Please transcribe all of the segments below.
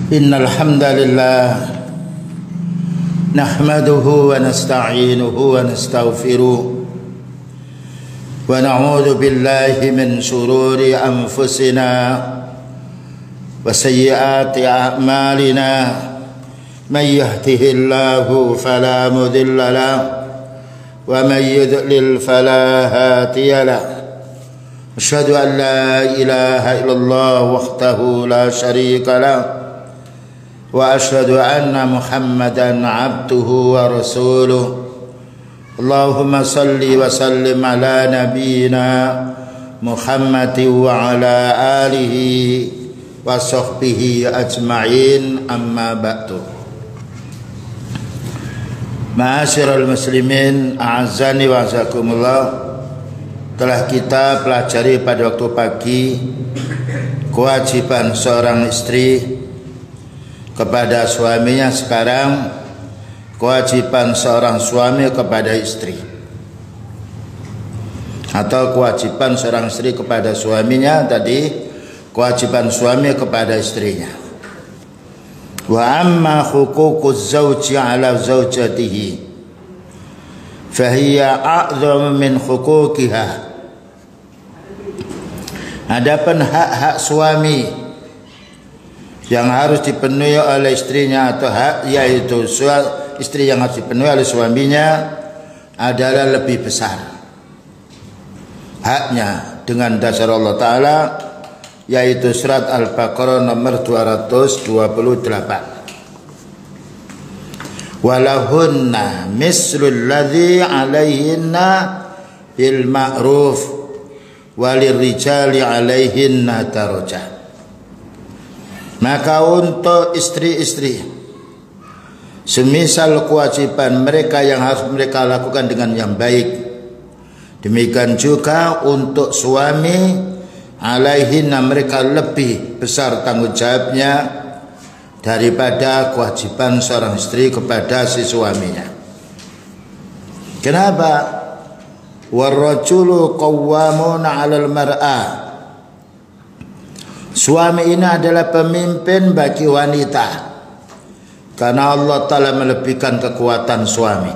Innal hamdalillah nahmaduhu wa nasta'inuhu wa nastaghfiruh wa na'udzu billahi min shururi anfusina wa sayyiati a'malina may yahdihillahu fala mudilla lahu wa may yudlil fala hadiya lahu asyhadu an la ilaha illallah wahdahu la syarika lahu wa asyhadu anna Muhammadan abduhu wa rasuluh. Allahumma salli wa sallim ala nabiyyina Muhammadin wa ala alihi wa sahbihi ajma'in, amma ba'du. Ma'asyiral muslimin, a'azzani wa azakumullah. Telah kita pelajari pada waktu pagi kewajiban seorang istri kepada suaminya. Sekarang kewajiban seorang suami kepada istri, atau kewajiban seorang istri kepada suaminya. Tadi kewajiban suami kepada istrinya. Wa amma huququz zawji ala zawjatihi fahiya a'dhamu min huquqiha. Adapun hak-hak suami yang harus dipenuhi oleh istrinya, atau hak yaitu istri yang harus dipenuhi oleh suaminya adalah lebih besar haknya dengan dasar Allah Ta'ala, yaitu surat Al-Baqarah nomor 228. Walahunna mislul ladzi alaihinna bil ma'ruf walirrijali alaihinna darajah. Maka untuk istri-istri semisal kewajiban mereka yang harus mereka lakukan dengan yang baik, demikian juga untuk suami, alaihinna mereka lebih besar tanggung jawabnya daripada kewajiban seorang istri kepada si suaminya. Kenapa? Warrajulu qawwamuna 'alal mar'ah. Suami ini adalah pemimpin bagi wanita, karena Allah Ta'ala melebihkan kekuatan suami,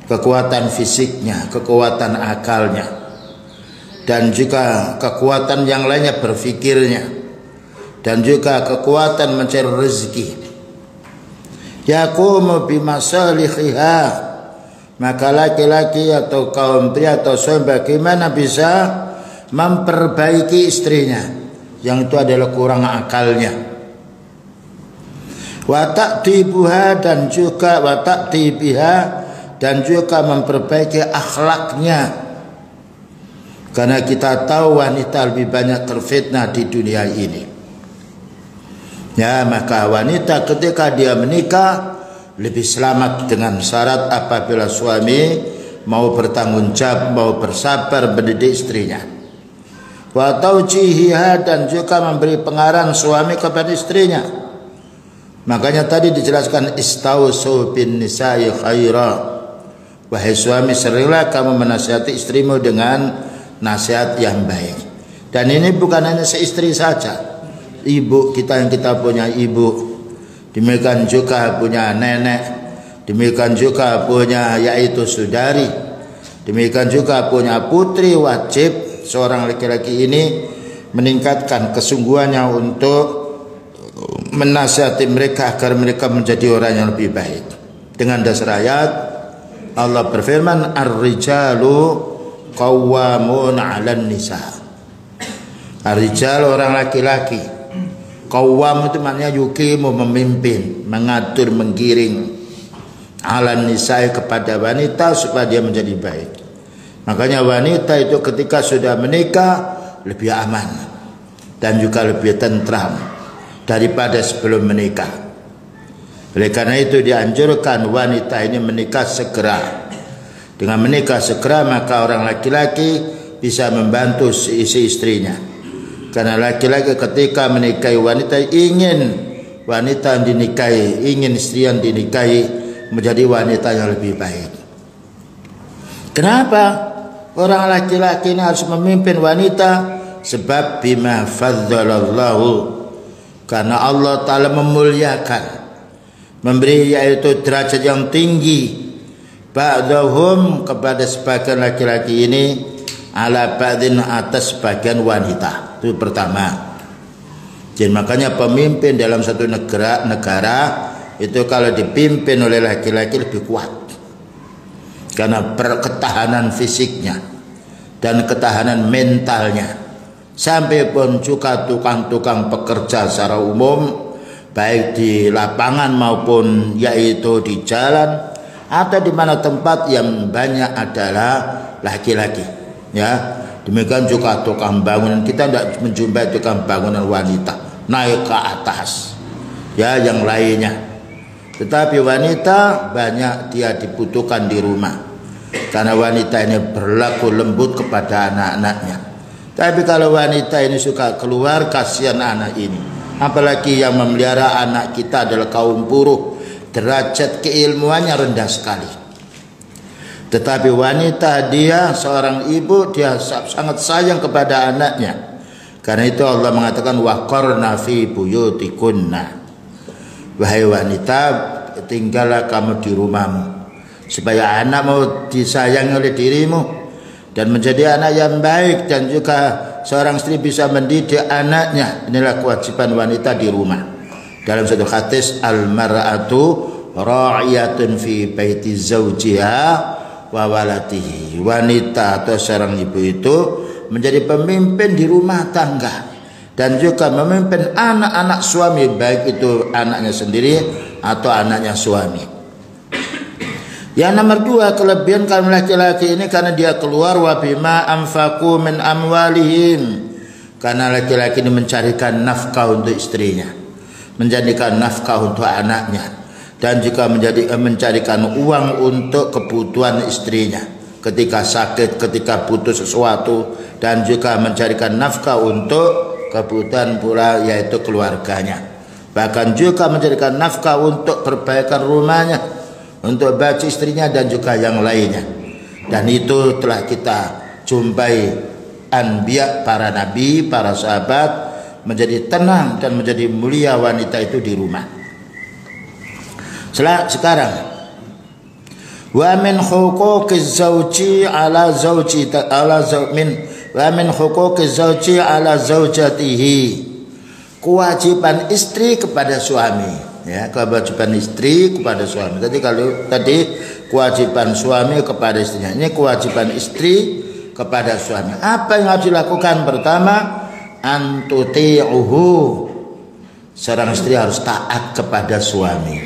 kekuatan fisiknya, kekuatan akalnya, dan juga kekuatan yang lainnya, berfikirnya, dan juga kekuatan mencari rezeki. Yaqumu bimasalihiha. Maka laki-laki atau kaum pria atau suami bagaimana bisa memperbaiki istrinya yang itu adalah kurang akalnya. Wa ta'tibuha, dan juga wa ta'tibiha, dan juga memperbaiki akhlaknya. Karena kita tahu wanita lebih banyak terfitnah di dunia ini. Ya, maka wanita ketika dia menikah lebih selamat dengan syarat apabila suami mau bertanggung jawab, mau bersabar mendidik istrinya. Wa taujihiha, dan juga memberi pengarahan suami kepada istrinya. Makanya tadi dijelaskan istausu bin nisa'i khaira. Wahai suami, seringlah kamu menasihati istrimu dengan nasihat yang baik. Dan ini bukan hanya seistri saja, ibu kita yang kita punya ibu, demikian juga punya nenek, demikian juga punya yaitu saudari, demikian juga punya putri. Wajib seorang laki-laki ini meningkatkan kesungguhannya untuk menasihati mereka agar mereka menjadi orang yang lebih baik. Dengan dasar ayat Allah berfirman, ar-rijalu qawwamun 'alan nisa. Ar-rijal orang laki-laki, qawwam itu maknanya yuqimu, memimpin, mengatur, menggiring, 'alan nisa kepada wanita supaya dia menjadi baik. Makanya wanita itu ketika sudah menikah lebih aman dan juga lebih tentram daripada sebelum menikah. Oleh karena itu dianjurkan wanita ini menikah segera. Dengan menikah segera maka orang laki-laki bisa membantu si istrinya. Karena laki-laki ketika menikahi wanita ingin wanita yang dinikahi, ingin istri yang dinikahi menjadi wanita yang lebih baik. Kenapa? Orang laki-laki ini harus memimpin wanita, sebab bima fadzalallahu Karena Allah Ta'ala memuliakan, memberi yaitu derajat yang tinggi ba'dahum kepada sebagian laki-laki ini ala ba'din atas sebagian wanita. Itu pertama. Jadi makanya pemimpin dalam satu negara itu kalau dipimpin oleh laki-laki lebih kuat, karena ketahanan fisiknya dan ketahanan mentalnya. Sampai pun juga tukang-tukang pekerja secara umum, baik di lapangan maupun yaitu di jalan atau di mana tempat yang banyak adalah laki-laki, ya. Demikian juga tukang bangunan, kita tidak menjumpai tukang bangunan wanita naik ke atas, ya, yang lainnya. Tetapi wanita banyak dia dibutuhkan di rumah, karena wanita ini berlaku lembut kepada anak-anaknya. Tapi kalau wanita ini suka keluar, kasihan anak ini. Apalagi yang memelihara anak kita adalah kaum buruh, derajat keilmuannya rendah sekali. Tetapi wanita, dia seorang ibu, dia sangat sayang kepada anaknya. Karena itu Allah mengatakan waqarna fi buyutikunna. Wahai wanita, tinggallah kamu di rumahmu, supaya anakmu disayangi oleh dirimu dan menjadi anak yang baik, dan juga seorang istri bisa mendidik anaknya. Inilah kewajiban wanita di rumah. Dalam satu hadis, al-mar'atu ra'iyatun fi baiti zawjiha wa walatihi. Wanita atau seorang ibu itu menjadi pemimpin di rumah tangga dan juga memimpin anak-anak suami, baik itu anaknya sendiri atau anaknya suami. Yang nomor dua, kelebihan kaum laki-laki ini karena dia keluar wa bima anfaqu min amwalihim, karena laki-laki ini mencarikan nafkah untuk istrinya, menjadikan nafkah untuk anaknya, dan juga mencarikan uang untuk kebutuhan istrinya ketika sakit, ketika butuh sesuatu, dan juga mencarikan nafkah untuk kebutuhan pula yaitu keluarganya. Bahkan juga mencarikan nafkah untuk perbaikan rumahnya, untuk baju istrinya dan juga yang lainnya. Dan itu telah kita jumpai anbiya, para nabi, para sahabat menjadi tenang dan menjadi mulia wanita itu di rumah. Sekarang wa min huquqiz zawji ala zawji wa min huquqiz zawji ala zawjatihi, kewajiban istri kepada suami. Ya, kewajiban istri kepada suami. Tadi kewajiban suami kepada istrinya. Ini kewajiban istri kepada suami. Apa yang harus dilakukan? Pertama, antuti'uhu. Seorang istri harus taat kepada suami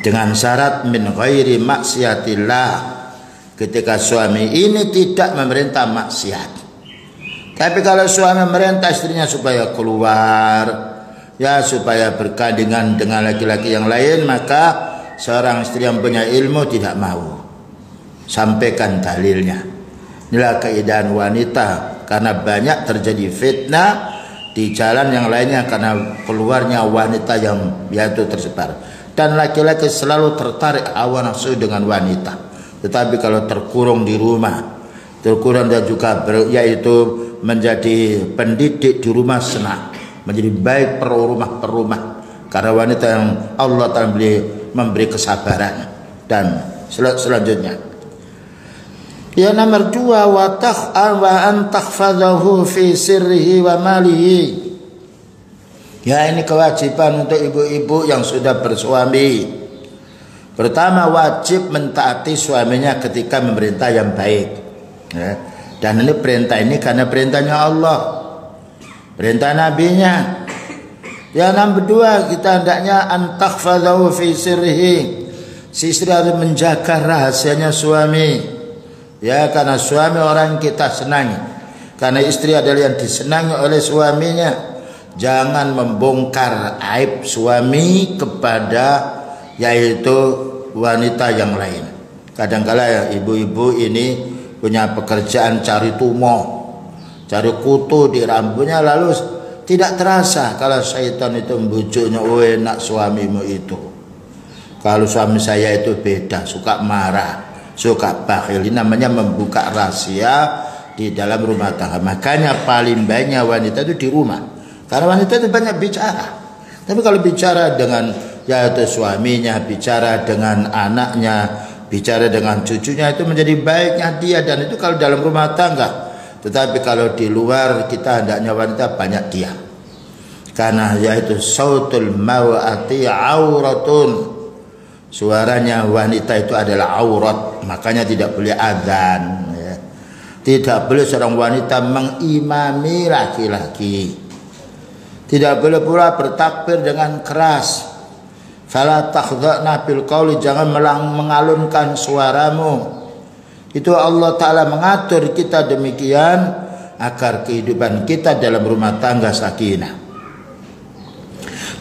dengan syarat min ghairi maksiatillah. Ketika suami ini tidak memerintah maksiat. Tapi kalau suami memerintah istrinya supaya keluar, ya, supaya berkandingan dengan laki-laki yang lain, maka seorang istri yang punya ilmu tidak mau. Sampaikan dalilnya. Inilah keindahan wanita, karena banyak terjadi fitnah di jalan yang lainnya karena keluarnya wanita yang yaitu tersebar. Dan laki-laki selalu tertarik hawa nafsu dengan wanita. Tetapi kalau terkurung di rumah, terkurung dan juga yaitu menjadi pendidik di rumah, senang menjadi baik per rumah, karena wanita yang Allah Ta'ala memberi kesabaran. Dan selanjutnya, ya, nomor dua, wa an takhfadahu fi sirrihi wa malihi. Ya, ini kewajiban untuk ibu-ibu yang sudah bersuami. Pertama, wajib mentaati suaminya ketika memerintah yang baik, ya. Dan ini perintah ini karena perintahnya Allah, perintah nabinya. Yang nomor dua, kita hendaknya antakhfadahu fi sirrihi. Si istri harus menjaga rahasianya suami. Ya, karena suami orang kita senangi. Karena istri adalah yang disenangi oleh suaminya. Jangan membongkar aib suami kepada yaitu wanita yang lain. Kadang-kala ya, ibu-ibu ini punya pekerjaan cari tumo, cari kutu di rambutnya, lalu tidak terasa kalau syaitan itu membujuknya, "Oh, enak suamimu itu. Kalau suami saya itu beda, suka marah, suka bakhil." Ini namanya membuka rahasia di dalam rumah tangga. Makanya paling banyak wanita itu di rumah. Karena wanita itu banyak bicara. Tapi kalau bicara dengan yaitu suaminya, bicara dengan anaknya, bicara dengan cucunya, itu menjadi baiknya dia, dan itu kalau dalam rumah tangga. Tetapi kalau di luar, kita hendaknya wanita banyak diam. Karena yaitu sautul mawati auratun, suaranya wanita itu adalah aurat, makanya tidak boleh adzan ya. Tidak boleh seorang wanita mengimami laki-laki. Tidak boleh pula bertakbir dengan keras. Fala takhdha'na bil qauli, jangan mengalunkan suaramu. Itu Allah Ta'ala mengatur kita demikian agar kehidupan kita dalam rumah tangga sakinah.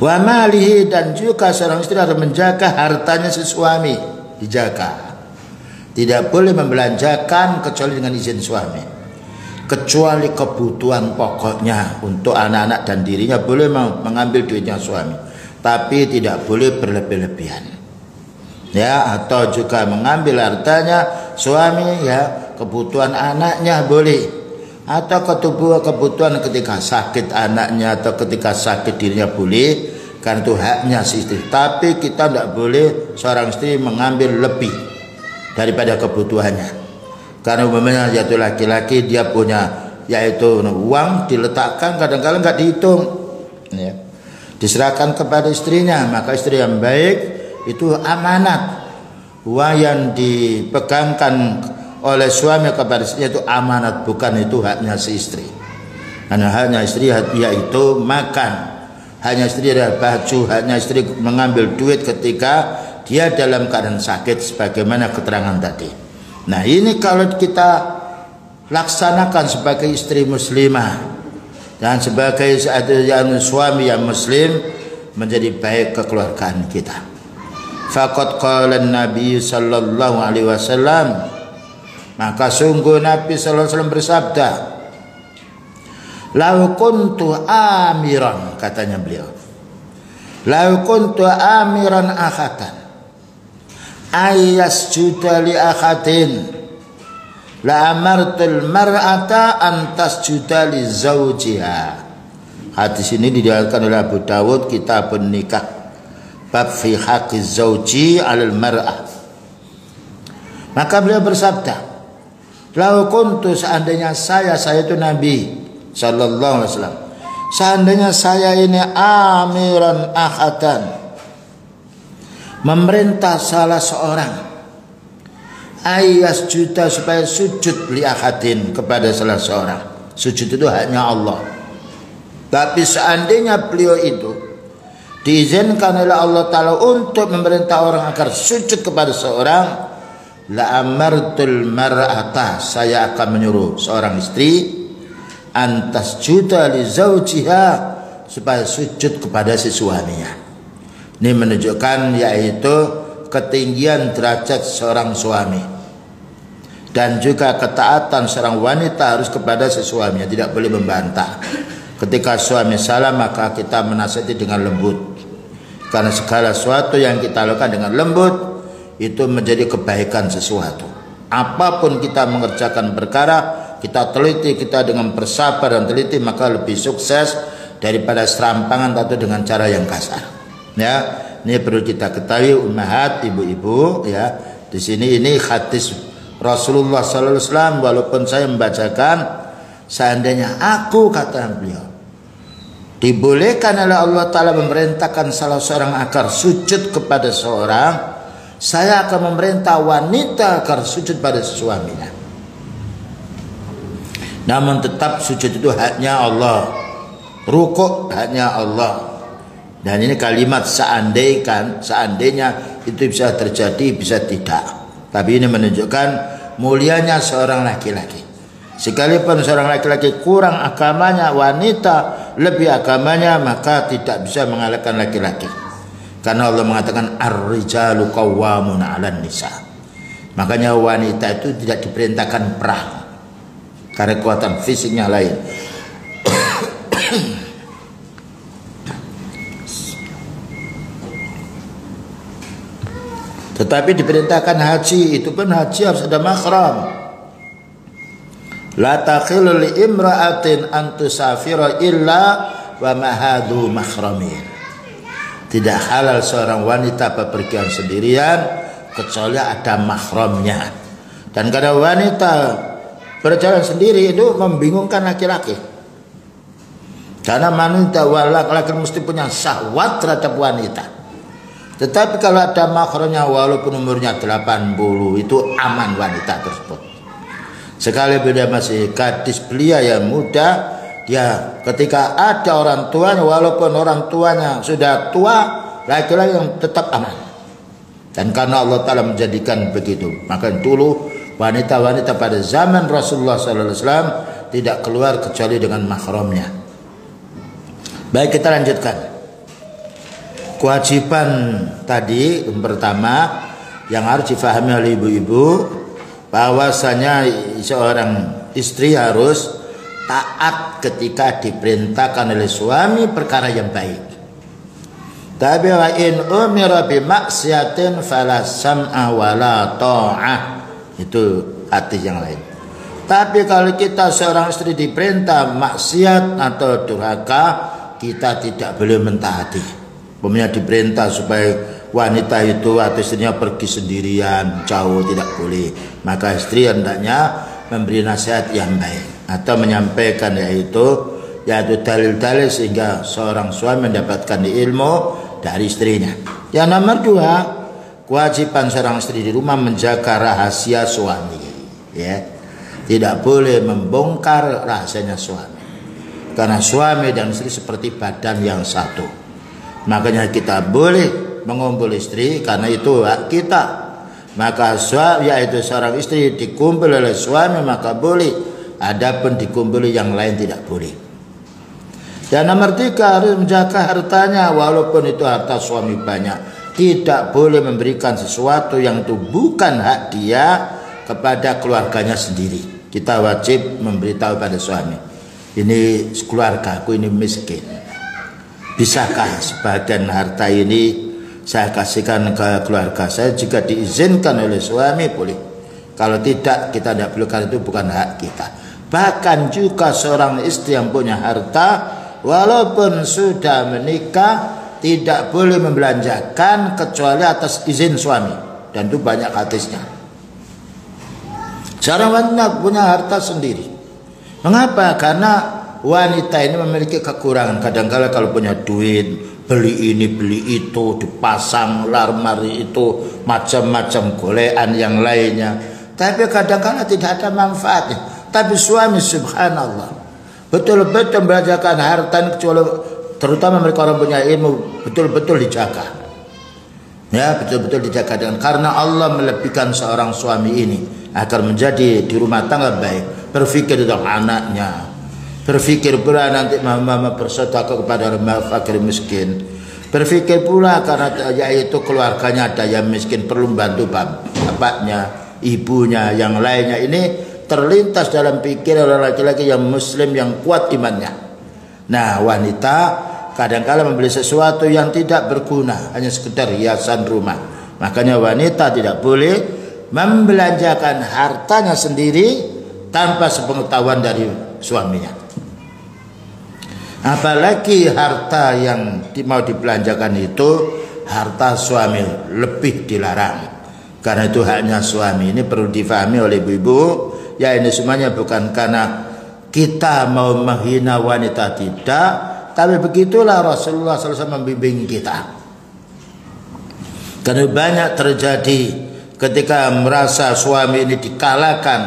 Wa malihi, dan juga seorang istri harus menjaga hartanya si suami, dijaga. Tidak boleh membelanjakan kecuali dengan izin suami. Kecuali kebutuhan pokoknya untuk anak-anak dan dirinya boleh mengambil duitnya suami, tapi tidak boleh berlebih-lebihan ya. Atau juga mengambil hartanya suami ya, kebutuhan anaknya boleh, atau kebutuhan ketika sakit anaknya atau ketika sakit dirinya boleh, karena itu haknya si istri. Tapi kita tidak boleh seorang istri mengambil lebih daripada kebutuhannya. Karena umumnya yaitu laki-laki dia punya yaitu uang diletakkan, kadang-kadang nggak dihitung ya, diserahkan kepada istrinya. Maka istri yang baik itu amanat, uang yang dipegangkan oleh suami kepada istrinya itu amanat, bukan itu haknya si istri. Karena haknya istri yaitu makan, haknya istri adalah baju, haknya istri mengambil duit ketika dia dalam keadaan sakit, sebagaimana keterangan tadi. Nah ini kalau kita laksanakan sebagai istri muslimah dan sebagai suami yang muslim, menjadi baik kekeluargaan kita. Faqad qala Nabi sallallahu alaihi wasallam, maka sungguh Nabi sallallahu alaihi wasallam bersabda, "Lau kuntu amiran," katanya beliau, "Lau kuntu amiran akhatan ayasjuda li akhadin la amartul mar'ata an tasjuda li zawjiha." Hadis ini diriwayatkan oleh Abu Dawud, Kitabun Nikah, bab fi haqqiz zawji 'alal mar'ah. Maka beliau bersabda, "Lau kuntu," seandainya saya itu Nabi sallallahu alaihi wasallam, seandainya saya ini amiran ahadan, memerintah salah seorang, ayas juta supaya sujud li ahadin, kepada salah seorang. Sujud itu haknya Allah. Tapi seandainya beliau itu diizinkan oleh Allah Ta'ala untuk memerintah orang agar sujud kepada seorang, la amartul mar'ata, saya akan menyuruh seorang istri antas juta li zawjiha, supaya sujud kepada si suaminya. Ini menunjukkan yaitu ketinggian derajat seorang suami, dan juga ketaatan seorang wanita harus kepada si suaminya, tidak boleh membantah. Ketika suami salah, maka kita menasihati dengan lembut, karena segala sesuatu yang kita lakukan dengan lembut itu menjadi kebaikan sesuatu. Apapun kita mengerjakan perkara, kita teliti, kita dengan bersabar dan teliti, maka lebih sukses daripada serampangan atau dengan cara yang kasar. Ya, ini perlu kita ketahui ummahat, ibu-ibu ya. Di sini ini hadis Rasulullah sallallahu alaihi wasallam, walaupun saya membacakan, seandainya aku, kata beliau, dibolehkan oleh Allah Ta'ala memerintahkan salah seorang agar sujud kepada seorang, saya akan memerintah wanita agar sujud pada suaminya. Namun tetap sujud itu haknya Allah, rukuk haknya Allah. Dan ini kalimat seandainya itu bisa terjadi, bisa tidak. Tapi ini menunjukkan mulianya seorang laki-laki. Sekalipun seorang laki-laki kurang agamanya, wanita lebih agamanya, maka tidak bisa mengalahkan laki-laki. Karena Allah mengatakan ar-rijalu qawwamun 'alan nisa. Makanya wanita itu tidak diperintahkan perang, karena kekuatan fisiknya lain. Tetapi diperintahkan haji, itu pun haji harus ada mahram. La takhillu li imra'atin an tusafira illa wa mahadu makhramin. Tidak halal seorang wanita bepergian sendirian kecuali ada mahramnya. Dan kadang wanita berjalan sendiri itu membingungkan laki-laki. Karena wanita laki-laki mesti punya syahwat terhadap wanita. Tetapi kalau ada mahramnya walaupun umurnya 80 itu aman wanita tersebut. Sekali dia masih gadis belia yang muda, ya ketika ada orang tuanya walaupun orang tuanya sudah tua, laki-laki yang tetap aman. Dan karena Allah Ta'ala menjadikan begitu, maka dulu wanita-wanita pada zaman Rasulullah SAW tidak keluar kecuali dengan mahramnya. Baik, kita lanjutkan. Kewajiban tadi yang pertama yang harus difahami oleh ibu-ibu, bahwasanya seorang istri harus taat ketika diperintahkan oleh suami perkara yang baik. Tapi wa in umira bi maksiatin fala sam'a wala ta'ah. Itu hadis yang lain. Tapi kalau kita seorang istri diperintah maksiat atau durhaka, kita tidak boleh mentaati. Pemnya diperintah supaya wanita itu atau istrinya pergi sendirian jauh, tidak boleh. Maka istri hendaknya memberi nasihat yang baik atau menyampaikan yaitu dalil-dalil sehingga seorang suami mendapatkan ilmu dari istrinya. Yang nomor 2, kewajiban seorang istri di rumah menjaga rahasia suami. Ya, tidak boleh membongkar rahasianya suami. Karena suami dan istri seperti badan yang satu. Makanya kita boleh mengumpul istri karena itu hak kita. Maka suami yaitu seorang istri dikumpul oleh suami maka boleh. Adapun dikumpuli yang lain tidak boleh. Dan nomor 3 harus menjaga hartanya walaupun itu harta suami banyak. Tidak boleh memberikan sesuatu yang itu bukan hak dia kepada keluarganya sendiri. Kita wajib memberitahu pada suami, ini keluargaku ini miskin. Bisakah sebagian harta ini saya kasihkan ke keluarga saya? Jika diizinkan oleh suami boleh. Kalau tidak kita tidak perlu, karena itu bukan hak kita. Bahkan juga seorang istri yang punya harta walaupun sudah menikah tidak boleh membelanjakan kecuali atas izin suami. Dan itu banyak hadisnya. Seorang wanita punya harta sendiri. Mengapa? Karena wanita ini memiliki kekurangan. Kadang-kadang kalau punya duit, beli ini, beli itu, dipasang lemari itu, macam-macam golean yang lainnya. Tapi kadang-kadang tidak ada manfaatnya. Tapi suami subhanallah betul-betul membelanjakan harta, terutama mereka orang punya ilmu, betul-betul dijaga. Ya, betul-betul dijaga. Dan karena Allah melebihkan seorang suami ini agar menjadi di rumah tangga baik, berpikir tentang anaknya, berpikir pula nanti mama bersedekah kepada orang fakir miskin, berpikir pula karena yaitu keluarganya ada yang miskin perlu bantu bapaknya, ibunya, yang lainnya. Ini terlintas dalam pikiran orang laki-laki yang muslim yang kuat imannya. Nah, wanita kadang-kala membeli sesuatu yang tidak berguna, hanya sekedar hiasan rumah. Makanya wanita tidak boleh membelanjakan hartanya sendiri tanpa sepengetahuan dari suaminya. Apalagi harta yang mau dibelanjakan itu harta suami, lebih dilarang. Karena itu haknya suami. Ini perlu difahami oleh ibu-ibu. Ya, ini semuanya bukan karena kita mau menghina wanita, tidak. Tapi begitulah Rasulullah SAW membimbing kita. Karena banyak terjadi ketika merasa suami ini dikalahkan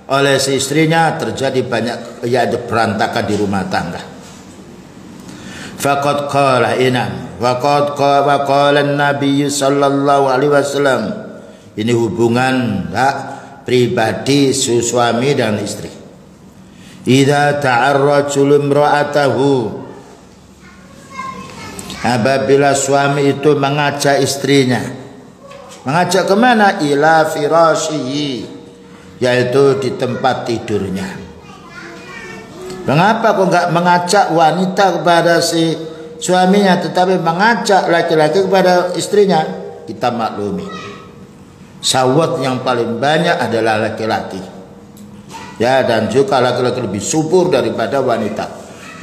oleh si istrinya, terjadi banyak ada berantakan di rumah tangga. Faqad qala inam waqad qala Nabi sallallahu alaihi wasallam. Ini hubungan pribadi suami dan istri. Idza ta'arrajul imra'atahu, apabila suami itu mengajak istrinya, mengajak kemana? Ila firasyihi, yaitu di tempat tidurnya. Mengapa kok enggak mengajak wanita kepada si suaminya, tetapi mengajak laki-laki kepada istrinya? Kita maklumi, syahwat yang paling banyak adalah laki-laki. Ya, dan juga laki-laki lebih subur daripada wanita.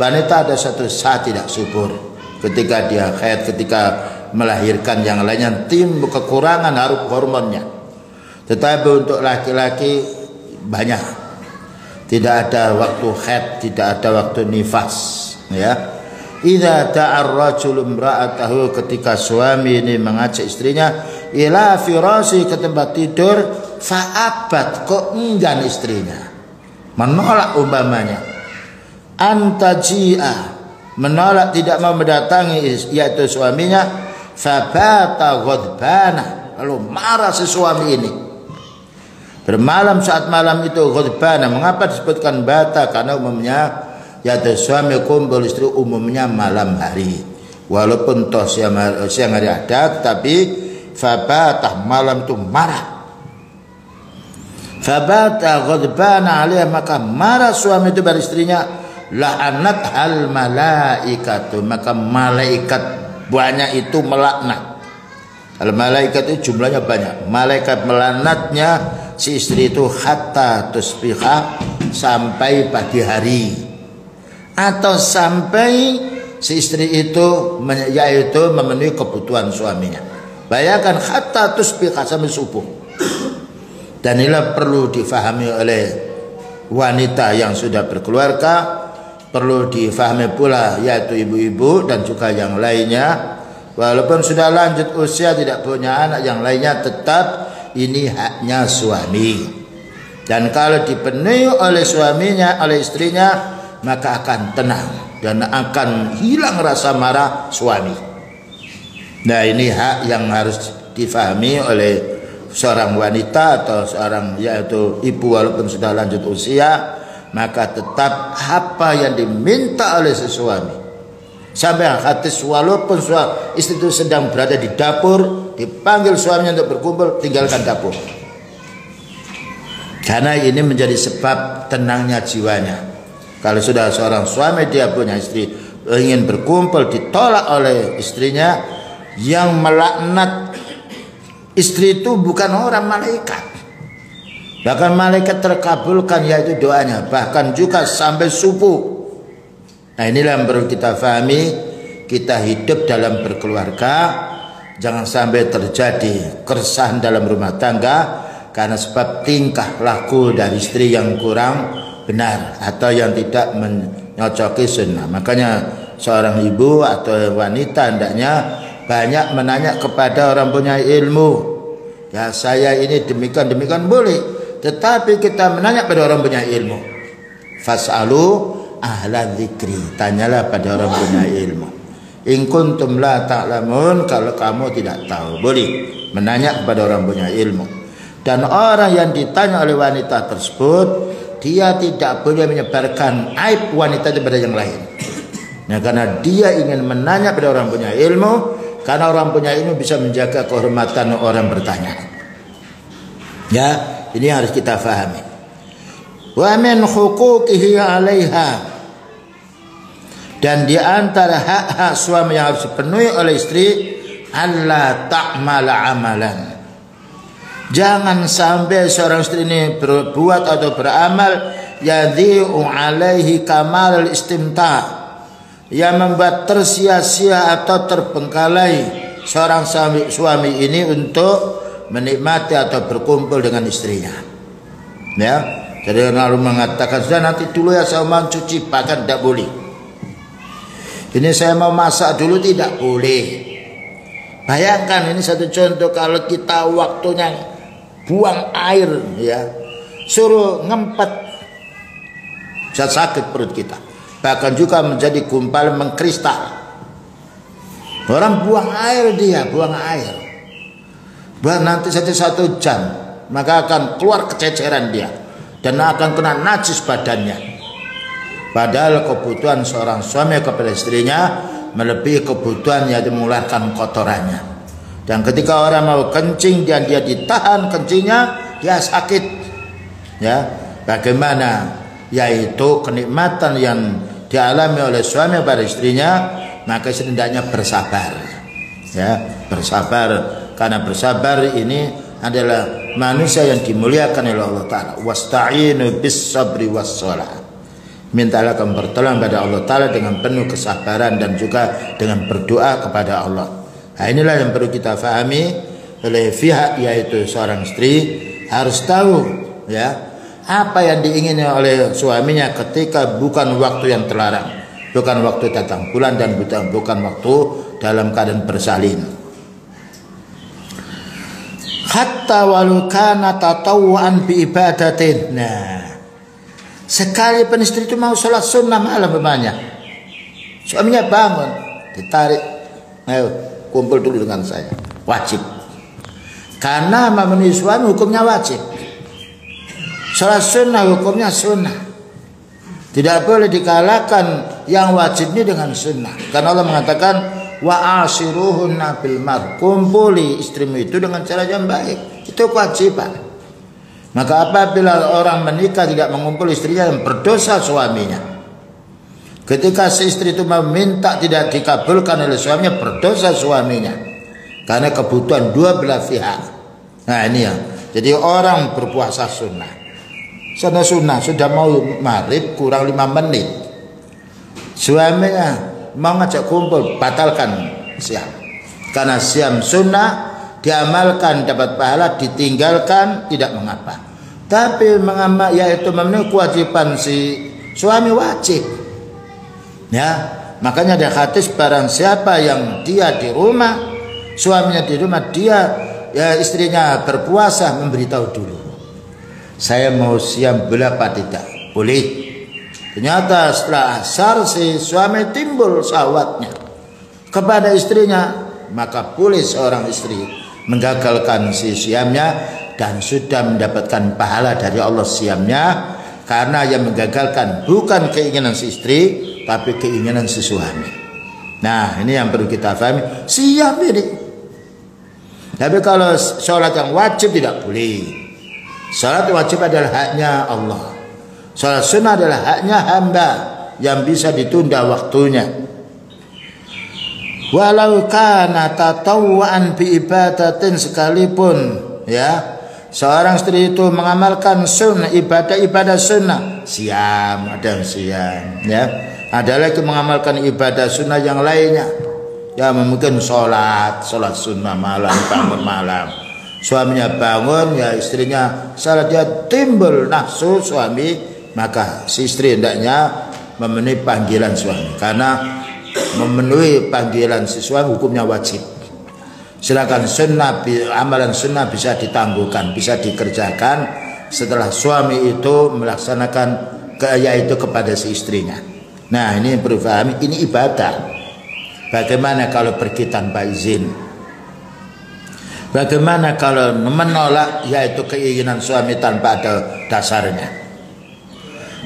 wanita ada satu saat tidak subur ketika dia haid, ketika melahirkan, yang lainnya timbul kekurangan hormonnya. Tetapi untuk laki-laki banyak, tidak ada waktu haid, tidak ada waktu nifas, ya. Idza ta'ar rajul imra'atahu, ketika suami ini mengajak istrinya ila firasi, ke tempat tidur, fa'abat, kok enggan istrinya, menolak umpamanya, antaji'a, menolak, tidak mau mendatangi yaitu suaminya, fabata ghadbana, lalu marah si suami ini, bermalam saat malam itu ghadbana. Mengapa disebutkan bata? Karena umumnya yaitu suami kumpul istri umumnya malam hari, walaupun toh siang hari ada, tapi fabata malam itu marah. Fabata ghadbana alaiha, maka marah suami itu pada istrinya, la'anat hal malaikatu, maka malaikat banyak itu melaknat. Al malaikat itu jumlahnya banyak, malaikat melaknatnya si istri itu hatta tusbiha, sampai pagi hari, atau sampai si istri itu yaitu memenuhi kebutuhan suaminya. Bayangkan hatta tusbiha, sampai subuh. Dan inilah perlu difahami oleh wanita yang sudah berkeluarga, perlu difahami pula yaitu ibu-ibu dan juga yang lainnya. Walaupun sudah lanjut usia, tidak punya anak yang lainnya, tetap ini haknya suami. Dan kalau dipenuhi oleh suaminya, oleh istrinya, maka akan tenang dan akan hilang rasa marah suami. Nah, ini hak yang harus difahami oleh seorang wanita atau seorang yaitu ibu, walaupun sudah lanjut usia, maka tetap apa yang diminta oleh si suami, sampai hadis walaupun istri itu sedang berada di dapur, dipanggil suaminya untuk berkumpul, tinggalkan dapur, karena ini menjadi sebab tenangnya jiwanya. Kalau sudah seorang suami dia punya istri ingin berkumpul, ditolak oleh istrinya, yang melaknat istri itu bukan orang, malaikat. Bahkan malaikat terkabulkan yaitu doanya, bahkan juga sampai subuh. Nah, inilah yang perlu kita fahami. Kita hidup dalam berkeluarga, jangan sampai terjadi keresahan dalam rumah tangga karena sebab tingkah laku dari istri yang kurang benar atau yang tidak menyocoki sunnah. Makanya seorang ibu atau wanita hendaknya banyak menanya kepada orang punya ilmu. Ya, saya ini demikian boleh, tetapi kita menanya pada orang punya ilmu. Fas'alu ahla dzikri, tanyalah pada orang punya ilmu. In kuntum la ta'lamun, kalau kamu tidak tahu, boleh menanya kepada orang punya ilmu. Dan orang yang ditanya oleh wanita tersebut, dia tidak boleh menyebarkan aib wanita kepada yang lain. Nah, karena dia ingin menanya pada orang punya ilmu, karena orang punya ilmu bisa menjaga kehormatan orang bertanya. Ya, ini harus kita fahami. Wa min huquqihi 'alaiha, dan di antara hak-hak suami yang harus dipenuhi oleh istri, alla ta'mala amalan. Jangan sampai seorang istri ini berbuat atau beramal yadhi'u 'alaihi kamal istimta', yang membuat tersia-sia atau terbengkalai seorang suami ini untuk menikmati atau berkumpul dengan istrinya. Ya, jadi lalu mengatakan sudah nanti dulu ya saya mau cuci, bahkan tidak boleh. Ini saya mau masak dulu, tidak boleh. Bayangkan ini satu contoh, kalau kita waktunya buang air, ya suruh ngempet, bisa sakit perut kita, bahkan juga menjadi gumpalan mengkristal. Orang buang air, buang nanti saja 1 jam, maka akan keluar kececeran dia dan akan kena najis badannya. Padahal kebutuhan seorang suami kepada istrinya melebihi kebutuhan yaitu mengeluarkan kotorannya. Dan ketika orang mau kencing dan dia ditahan kencingnya, dia sakit. Ya, bagaimana? Yaitu kenikmatan yang dialami oleh suami pada istrinya, maka setidaknya bersabar. Ya, bersabar, karena bersabar ini adalah manusia yang dimuliakan oleh Allah Ta'ala. Wasta'inu bis sabri was shalah. mintalah kamu pertolongan pada Allah Ta'ala dengan penuh kesabaran dan juga dengan berdoa kepada Allah. Nah, inilah yang perlu kita fahami oleh pihak, yaitu seorang istri harus tahu ya apa yang diingini oleh suaminya ketika bukan waktu yang terlarang, bukan waktu datang bulan dan bukan waktu dalam keadaan bersalin. Hatta walau kana tatawuan bi ibadatin. Nah, sekalipun istri itu mau sholat sunnah malam umpamanya, suaminya bangun, ditarik, ayo kumpul dulu dengan saya, wajib. Karena memenuhi suami hukumnya wajib. Sholat sunnah hukumnya sunnah, tidak boleh dikalahkan yang wajib ini dengan sunnah. Karena Allah mengatakan wa ashiruhunna bil ma'ruf, kumpuli istrimu itu dengan cara yang baik, itu kewajiban. Maka apabila orang menikah tidak mengumpul istrinya, yang berdosa suaminya. Ketika si istri itu meminta tidak dikabulkan oleh suaminya, berdosa suaminya. Karena kebutuhan dua belah pihak. Nah ini ya. Jadi orang berpuasa sunnah. Sunnah sudah mau maghrib kurang 5 menit. Suaminya mau ngajak kumpul, batalkan siam. Karena siam sunnah diamalkan dapat pahala, ditinggalkan tidak mengapa. Tapi yaitu memenuhi kewajiban si suami wajib. Ya, makanya ada hadis barang siapa yang dia di rumah, suaminya di rumah, dia ya istrinya berpuasa, memberitahu dulu. Saya mau siam boleh apa tidak? Boleh. Ternyata setelah asar si suami timbul syahwatnya kepada istrinya, maka boleh seorang istri menggagalkan si siamnya dan sudah mendapatkan pahala dari Allah siamnya, karena yang menggagalkan bukan keinginan si istri tapi keinginan si suami. Nah ini yang perlu kita pahami, siam ini. Tapi kalau sholat yang wajib tidak boleh. Sholat wajib adalah haknya Allah, sholat sunnah adalah haknya hamba yang bisa ditunda waktunya. Walau kana tatawuan bi ibadatin, sekalipun ya seorang istri itu mengamalkan sunnah, ibadah sunnah, siam, ada yang siam ya, ada lagi mengamalkan ibadah sunnah yang lainnya ya, mungkin sholat sunnah malam, bangun malam, suaminya bangun ya istrinya salah, dia timbul nafsu suami, maka si istri hendaknya memenuhi panggilan suami, karena memenuhi panggilan si suami hukumnya wajib. Sedangkan sunnah, amalan sunnah bisa ditangguhkan, bisa dikerjakan setelah suami itu melaksanakan yaitu kepada si istrinya. Nah ini perlu pahami, ini ibadah. Bagaimana kalau pergi tanpa izin? Bagaimana kalau menolak yaitu keinginan suami tanpa ada dasarnya?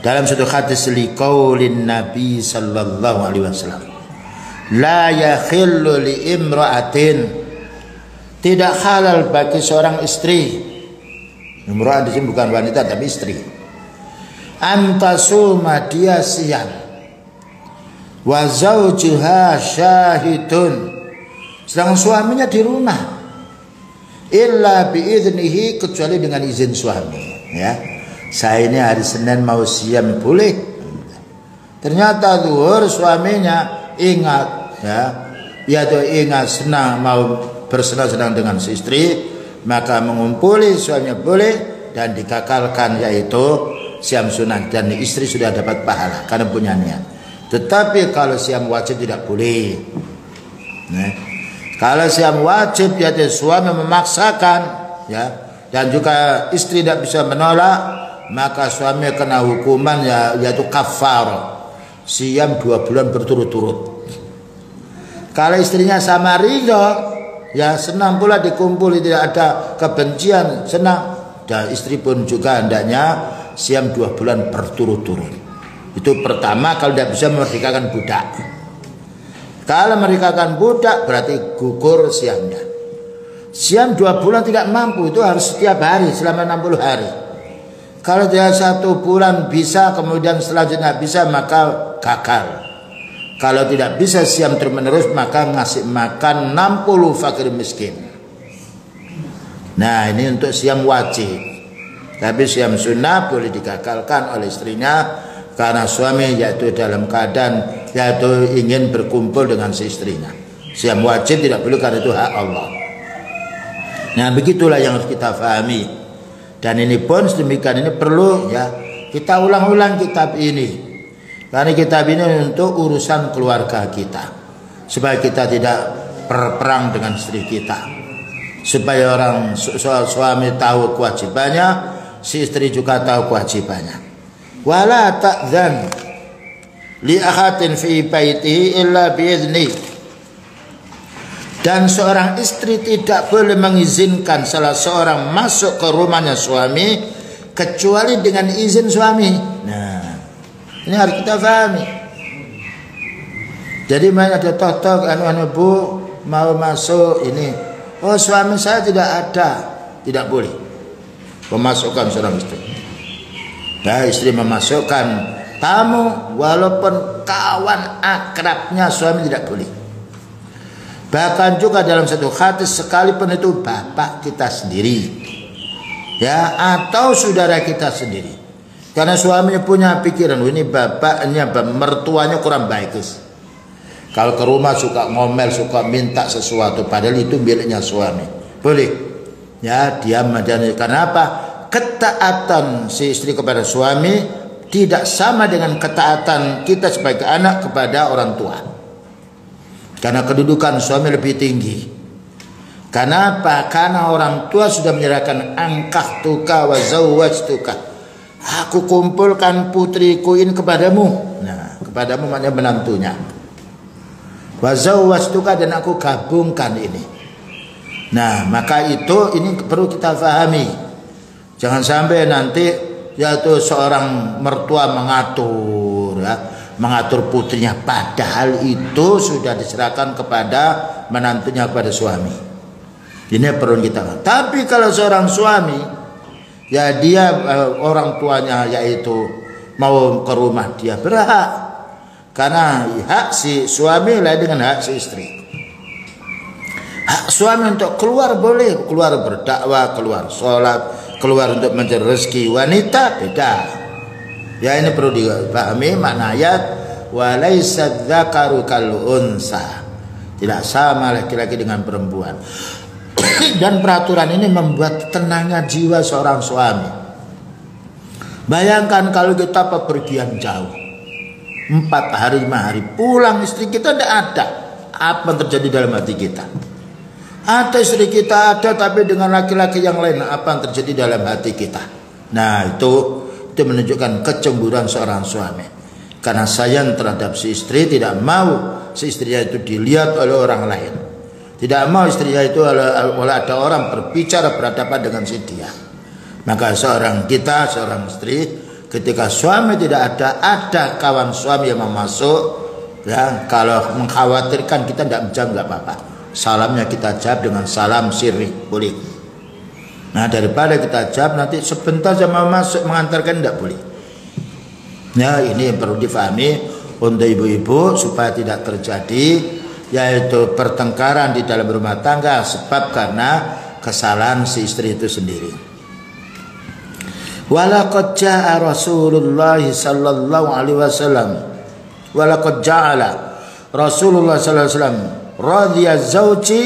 Dalam satu hadis liqaulin Nabi sallallahu alaihi wasallam, la yakhillu li imra'atin, tidak halal bagi seorang istri, imra'ah di sini bukan wanita tapi istri, antasuma, dia siam, wa zawjuha syahidun, sedang suaminya di rumah, illa biiznihi, kecuali dengan izin suami ya. Saya ini hari Senin mau siam, boleh. Ternyata zuhur suaminya ingat ya tuh ingat senang mau bersenang-senang dengan si istri, maka mengumpuli suaminya boleh dan digagalkan yaitu siam sunnah, dan istri sudah dapat pahala karena punya niat. Tetapi kalau siam wajib tidak boleh. Nah, kalau siam wajib yaitu suami memaksakan ya, dan juga istri tidak bisa menolak, maka suami kena hukuman yaitu kafar, siam 2 bulan berturut-turut. Kalau istrinya sama ridho ya, senang pula dikumpuli, tidak ada kebencian, senang, dan istri pun juga hendaknya siam 2 bulan berturut-turut. Itu pertama kalau tidak bisa memerdekakan budak. Kalau memerdekakan budak berarti gugur siamnya. Siam 2 bulan tidak mampu, itu harus setiap hari selama 60 hari. Kalau dia 1 bulan bisa, kemudian selanjutnya bisa, maka gagal. Kalau tidak bisa siam terus-menerus, maka ngasih makan 60 fakir miskin. Nah ini untuk siam wajib. Tapi siam sunnah boleh digagalkan oleh istrinya karena suami yaitu dalam keadaan yaitu ingin berkumpul dengan si istrinya. Siam wajib tidak boleh karena itu hak Allah. Nah begitulah yang harus kita pahami. Dan ini pun sedemikian ini perlu ya kita ulang-ulang kitab ini. Karena kitab ini untuk urusan keluarga kita. Supaya kita tidak berperang dengan istri kita. Supaya orang suami tahu kewajibannya, si istri juga tahu kewajibannya. Wala ta'zan li ahatin fi baitihi illa biizni. Dan seorang istri tidak boleh mengizinkan salah seorang masuk ke rumahnya suami kecuali dengan izin suami. Nah, ini harus kita pahami. Jadi mana ada totok anu bu mau masuk ini, oh suami saya tidak ada, tidak boleh memasukkan seorang istri. Nah, istri memasukkan tamu walaupun kawan akrabnya suami tidak boleh. Bahkan juga dalam satu hadis sekalipun itu bapak kita sendiri, ya atau saudara kita sendiri. Karena suaminya punya pikiran, ini bapaknya, mertuanya kurang baik. Kalau ke rumah suka ngomel, suka minta sesuatu, padahal itu miliknya suami. Boleh, ya diam aja. Karena apa? Ketaatan si istri kepada suami tidak sama dengan ketaatan kita sebagai anak kepada orang tua. Karena kedudukan suami lebih tinggi. Karena apa? Karena orang tua sudah menyerahkan angkah tuka wa zawwajtuka. Aku kumpulkan putriku ini kepadamu. Nah, kepadamu maknanya menantunya. Wa zawwajtuka, dan aku gabungkan ini. Nah, maka itu ini perlu kita pahami. Jangan sampai nanti yaitu seorang mertua mengatur ya, mengatur putrinya padahal itu sudah diserahkan kepada menantunya, kepada suami. Ini perlu kita. Tapi kalau seorang suami ya dia orang tuanya yaitu mau ke rumah, dia berhak. Karena hak si suami lain dengan hak si istri. Hak suami untuk keluar boleh, keluar berdakwah, keluar sholat, keluar untuk mencari rezeki. Wanita beda. Ya ini perlu dipahami makna ayat walaysa dzakaru kal unsa. Tidak sama laki-laki dengan perempuan. Dan peraturan ini membuat tenangnya jiwa seorang suami. Bayangkan kalau kita bepergian jauh 4 hari 5 hari pulang istri kita tidak ada, apa yang terjadi dalam hati kita? Ada istri kita ada tapi dengan laki-laki yang lain, apa yang terjadi dalam hati kita? Nah itu menunjukkan kecemburuan seorang suami. Karena sayang terhadap si istri, tidak mau si istrinya itu dilihat oleh orang lain. Tidak mau istrinya itu oleh ada orang berbicara berhadapan dengan si dia. Maka seorang istri ketika suami tidak ada kawan suami yang mau masuk, ya kalau mengkhawatirkan kita tidak menjawab nggak apa-apa. Salamnya kita jawab dengan salam sirri, boleh. Nah daripada kita jawab nanti sebentar saja mau masuk mengantarkan, tidak boleh. Nah ini yang perlu difahami untuk ibu-ibu supaya tidak terjadi yaitu pertengkaran di dalam rumah tangga sebab karena kesalahan si istri itu sendiri. Walaqad jaa Rasulullah sallallahu alaihi wasallam walaqad ja'ala Rasulullah sallallahu alaihi wasallam radhiya zauji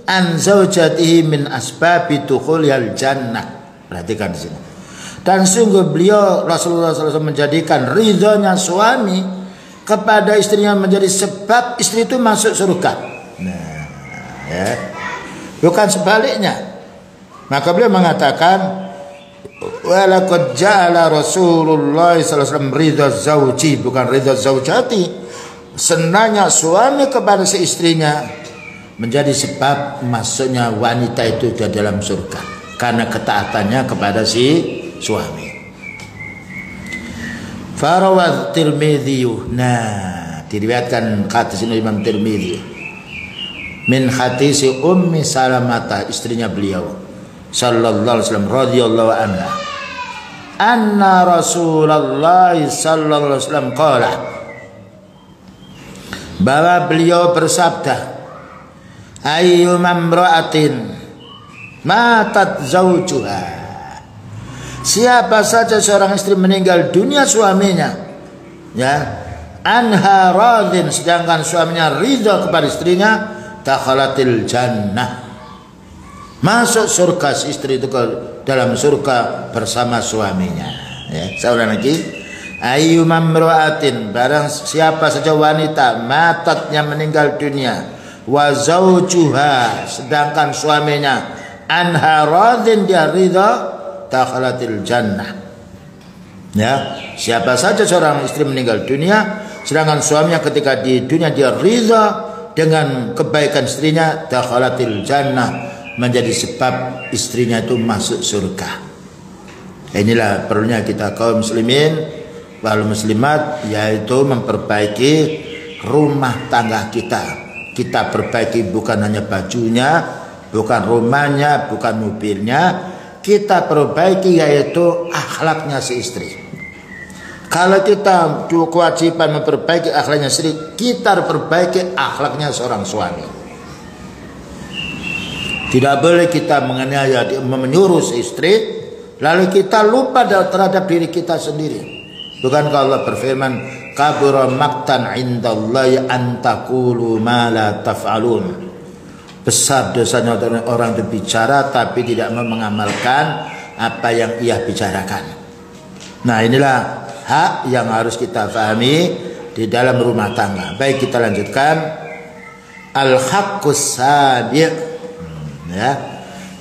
an zaujatihi min asbabi dukhulil jannah. Perhatikan di sini. Dan sungguh beliau Rasulullah SAW menjadikan ridhonya suami kepada istrinya menjadi sebab istri itu masuk surga. Nah, ya. Bukan sebaliknya. Maka beliau mengatakan walaqad ja'ala Rasulullah sallallahu alaihi wasallam ridha zauji, bukan ridha zaujati. Senangnya suami kepada si istrinya menjadi sebab masuknya wanita itu di dalam surga karena ketaatannya kepada si suami. Farawat Tirmidzi. Nah, diriwayatkan hadis ini Imam Tirmidzi min hadis Ummi Salamah, istrinya beliau sallallahu alaihi wasallam radhiyallahu anha, anna Rasulullah sallallahu alaihi wasallam qala, bahwa beliau bersabda, ayyumam imra'atin matat zaujuha, siapa saja seorang istri meninggal dunia suaminya, ya, anha radin, sedangkan suaminya ridha kepada istrinya, dakhalatil jannah, masuk surga. Si istri itu ke dalam surga bersama suaminya. Ya, seorang lagi, ayyuma imra'atin, barang siapa saja wanita matatnya meninggal dunia, wa zaujuha, sedangkan suaminya anha radin, dia ridha, dakhalatil jannah. Ya, siapa saja seorang istri meninggal dunia sedangkan suaminya ketika di dunia dia ridha dengan kebaikan istrinya, dakhalatil jannah, menjadi sebab istrinya itu masuk surga. Inilah perlunya kita kaum muslimin wal muslimat, yaitu memperbaiki rumah tangga kita. Kita perbaiki bukan hanya bajunya, bukan rumahnya, bukan mobilnya, kita perbaiki yaitu akhlaknya si istri. Kalau kita kewajiban memperbaiki akhlaknya istri, kita perbaiki akhlaknya seorang suami. Tidak boleh kita menganiaya, menyuruh istri, lalu kita lupa terhadap diri kita sendiri. Bukankah Allah berfirman, kabura maqtan indallahi an taqulu ma la taf'alun. Besar dosanya orang itu bicara tapi tidak mengamalkan apa yang ia bicarakan. Nah, inilah hak yang harus kita pahami di dalam rumah tangga. Baik, kita lanjutkan. Al-haqqus sabi'. Ya.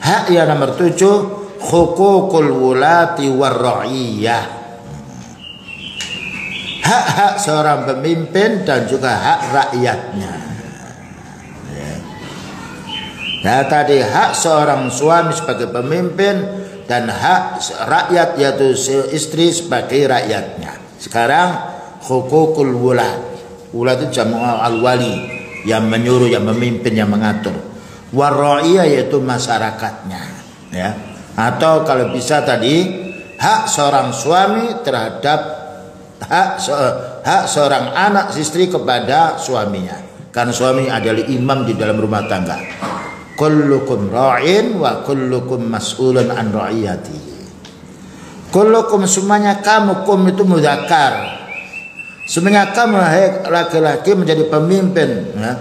Hak yang nomor 7, hukukul wulati war-ra'iyah. Hak-hak seorang pemimpin dan juga hak rakyatnya. Nah, tadi hak seorang suami sebagai pemimpin dan hak rakyat yaitu istri sebagai rakyatnya. Sekarang hukukul wulad. Wulad itu jamu al-wali, yang menyuruh, yang memimpin, yang mengatur. War-ra'iyah yaitu masyarakatnya, ya. Atau kalau bisa tadi hak seorang suami terhadap hak seorang anak istri kepada suaminya. Karena suami adalah imam di dalam rumah tangga. Kullukum ra'in wa kullukum mas'ulun an ra'iyati. Kullukum, semuanya kamu, kum itu mudzakkar. Semuanya kamu laki-laki menjadi pemimpin, ya.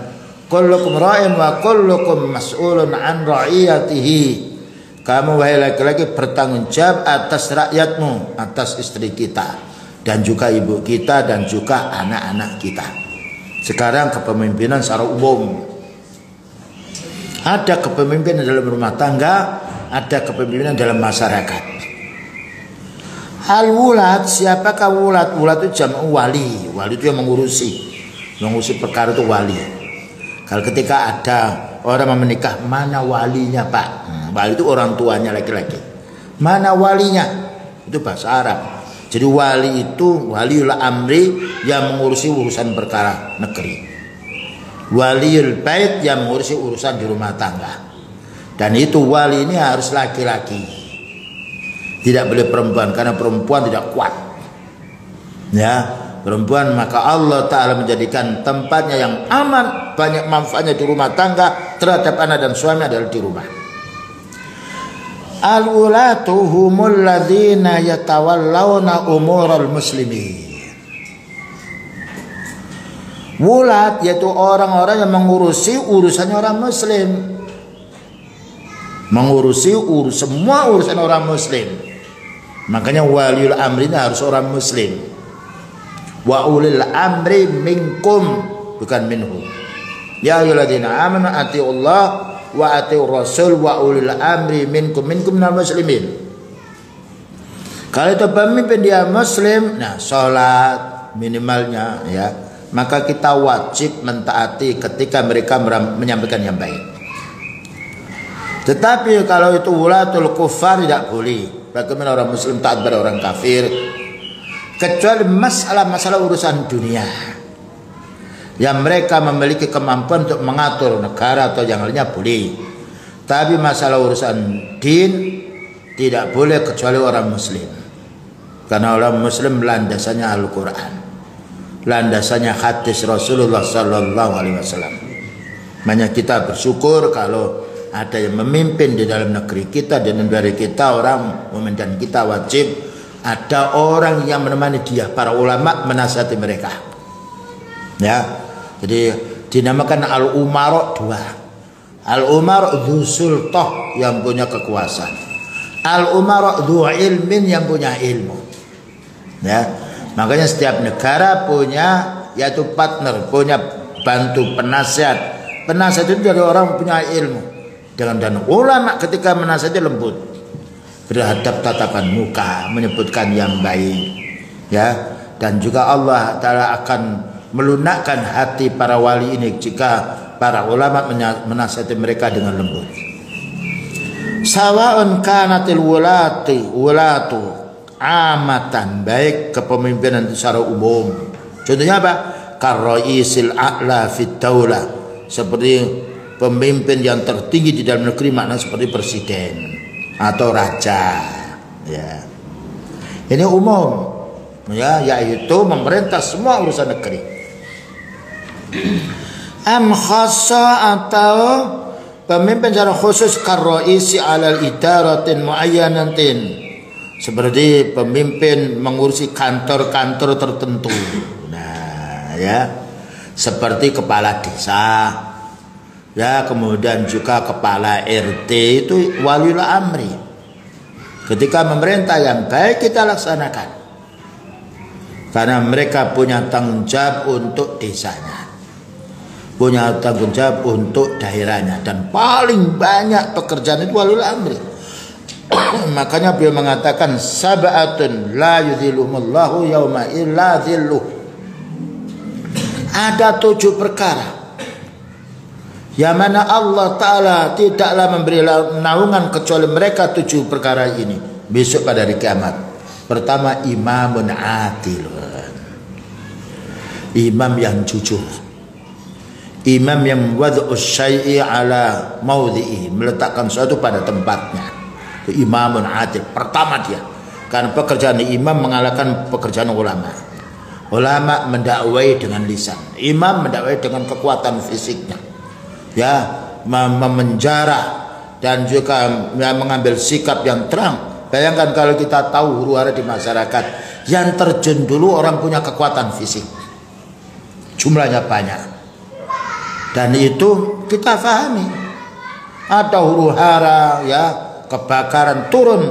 Kullukum ra'in wa kullukum mas'ulun an ra'iyatihi. Kamu wahai laki-laki bertanggung jawab atas rakyatmu, atas istri kita dan juga ibu kita dan juga anak-anak kita. Sekarang kepemimpinan secara umum. Ada kepemimpinan dalam rumah tangga, ada kepemimpinan dalam masyarakat. Al-wulad, siapakah wulad? Wulad itu jamak wali. Wali itu yang mengurusi perkara itu wali. Kalau ketika ada orang menikah, mana walinya, Pak? Wali itu orang tuanya laki-laki. Mana walinya? Itu bahasa Arab. Jadi wali itu waliul amri, yang mengurusi urusan perkara negeri. Waliul bait, yang mengurusi urusan di rumah tangga. Dan itu wali ini harus laki-laki, tidak boleh perempuan, karena perempuan tidak kuat, ya. Perempuan, maka Allah Ta'ala menjadikan tempatnya yang aman, banyak manfaatnya di rumah tangga terhadap anak dan suami adalah di rumah. Al-ulatu humul ladzina yatawallawna umural muslimin. Wulat yaitu orang-orang yang mengurusi urusannya orang muslim, mengurusi semua urusan orang muslim. Makanya waliul amri harus orang muslim. Wa ulil amri minkum, bukan minhum. Ya ayyuhalladzina amanu atiiullah wa atiiur rasul wa ulil amri minkum minal muslimin. Kalau itu pemimpin dia muslim, nah salat minimalnya, ya, maka kita wajib mentaati ketika mereka menyampaikan yang baik. Tetapi kalau itu wulatul kufar tidak boleh. Bagaimana orang muslim taat pada orang kafir? Kecuali masalah urusan dunia, yang mereka memiliki kemampuan untuk mengatur negara atau yang lainnya boleh. Tapi masalah urusan din tidak boleh kecuali orang muslim. Karena orang muslim landasannya Al-Quran, landasannya hadis Rasulullah Sallallahu Alaihi Wasallam. Makanya kita bersyukur kalau ada yang memimpin di dalam negeri kita dan dari kita orang mukmin, dan kita wajib ada orang yang menemani dia, para ulama menasihati mereka. Ya, jadi dinamakan al-umara dua. Al-umara dzu sultah yang punya kekuasaan. Al-umara dzu ilmin yang punya ilmu. Ya, makanya setiap negara punya yaitu partner, punya bantu penasihat. Penasihat itu dari orang punya ilmu. Dan ulama ketika menasihati lembut, berhadap tatapan muka, menyebutkan yang baik, ya. Dan juga Allah Ta'ala akan melunakkan hati para wali ini jika para ulama menasihati mereka dengan lembut. Sawa'un kanatil wulatu amatan, baik kepemimpinan secara umum. Contohnya apa? Karroisil a'la fit daulah, seperti pemimpin yang tertinggi di dalam negeri, makna seperti presiden atau raja, ya. Ini umum, ya, yaitu memerintah semua urusan negeri. Am khassa, atau pemimpin secara khusus, karroisi alal idaratin muayyanatin, seperti pemimpin mengurusi kantor-kantor tertentu. Nah, ya, seperti kepala desa, ya, kemudian juga kepala RT itu waliul amri. Ketika memerintah yang baik kita laksanakan, karena mereka punya tanggung jawab untuk desanya, punya tanggung jawab untuk daerahnya, dan paling banyak pekerjaan itu waliul amri. Makanya beliau mengatakan sab'atun la yudhilluhumullahu yauma illa dhilluh. Ada 7 perkara yang mana Allah Ta'ala tidaklah memberi naungan kecuali mereka 7 perkara ini besok pada hari kiamat. Pertama, imamun adilun, imam yang jujur, imam yang wad'us syai'i ala maudhi'i, meletakkan sesuatu pada tempatnya. Imamun adil, pertama dia, karena pekerjaan imam mengalahkan pekerjaan ulama. Ulama mendakwai dengan lisan, imam mendakwai dengan kekuatan fisiknya, ya, memenjara dan juga mengambil sikap yang terang. Bayangkan kalau kita tahu huru-hara di masyarakat, yang terjun dulu orang punya kekuatan fisik, jumlahnya banyak, dan itu kita pahami. Ada huru-hara, ya, kebakaran turun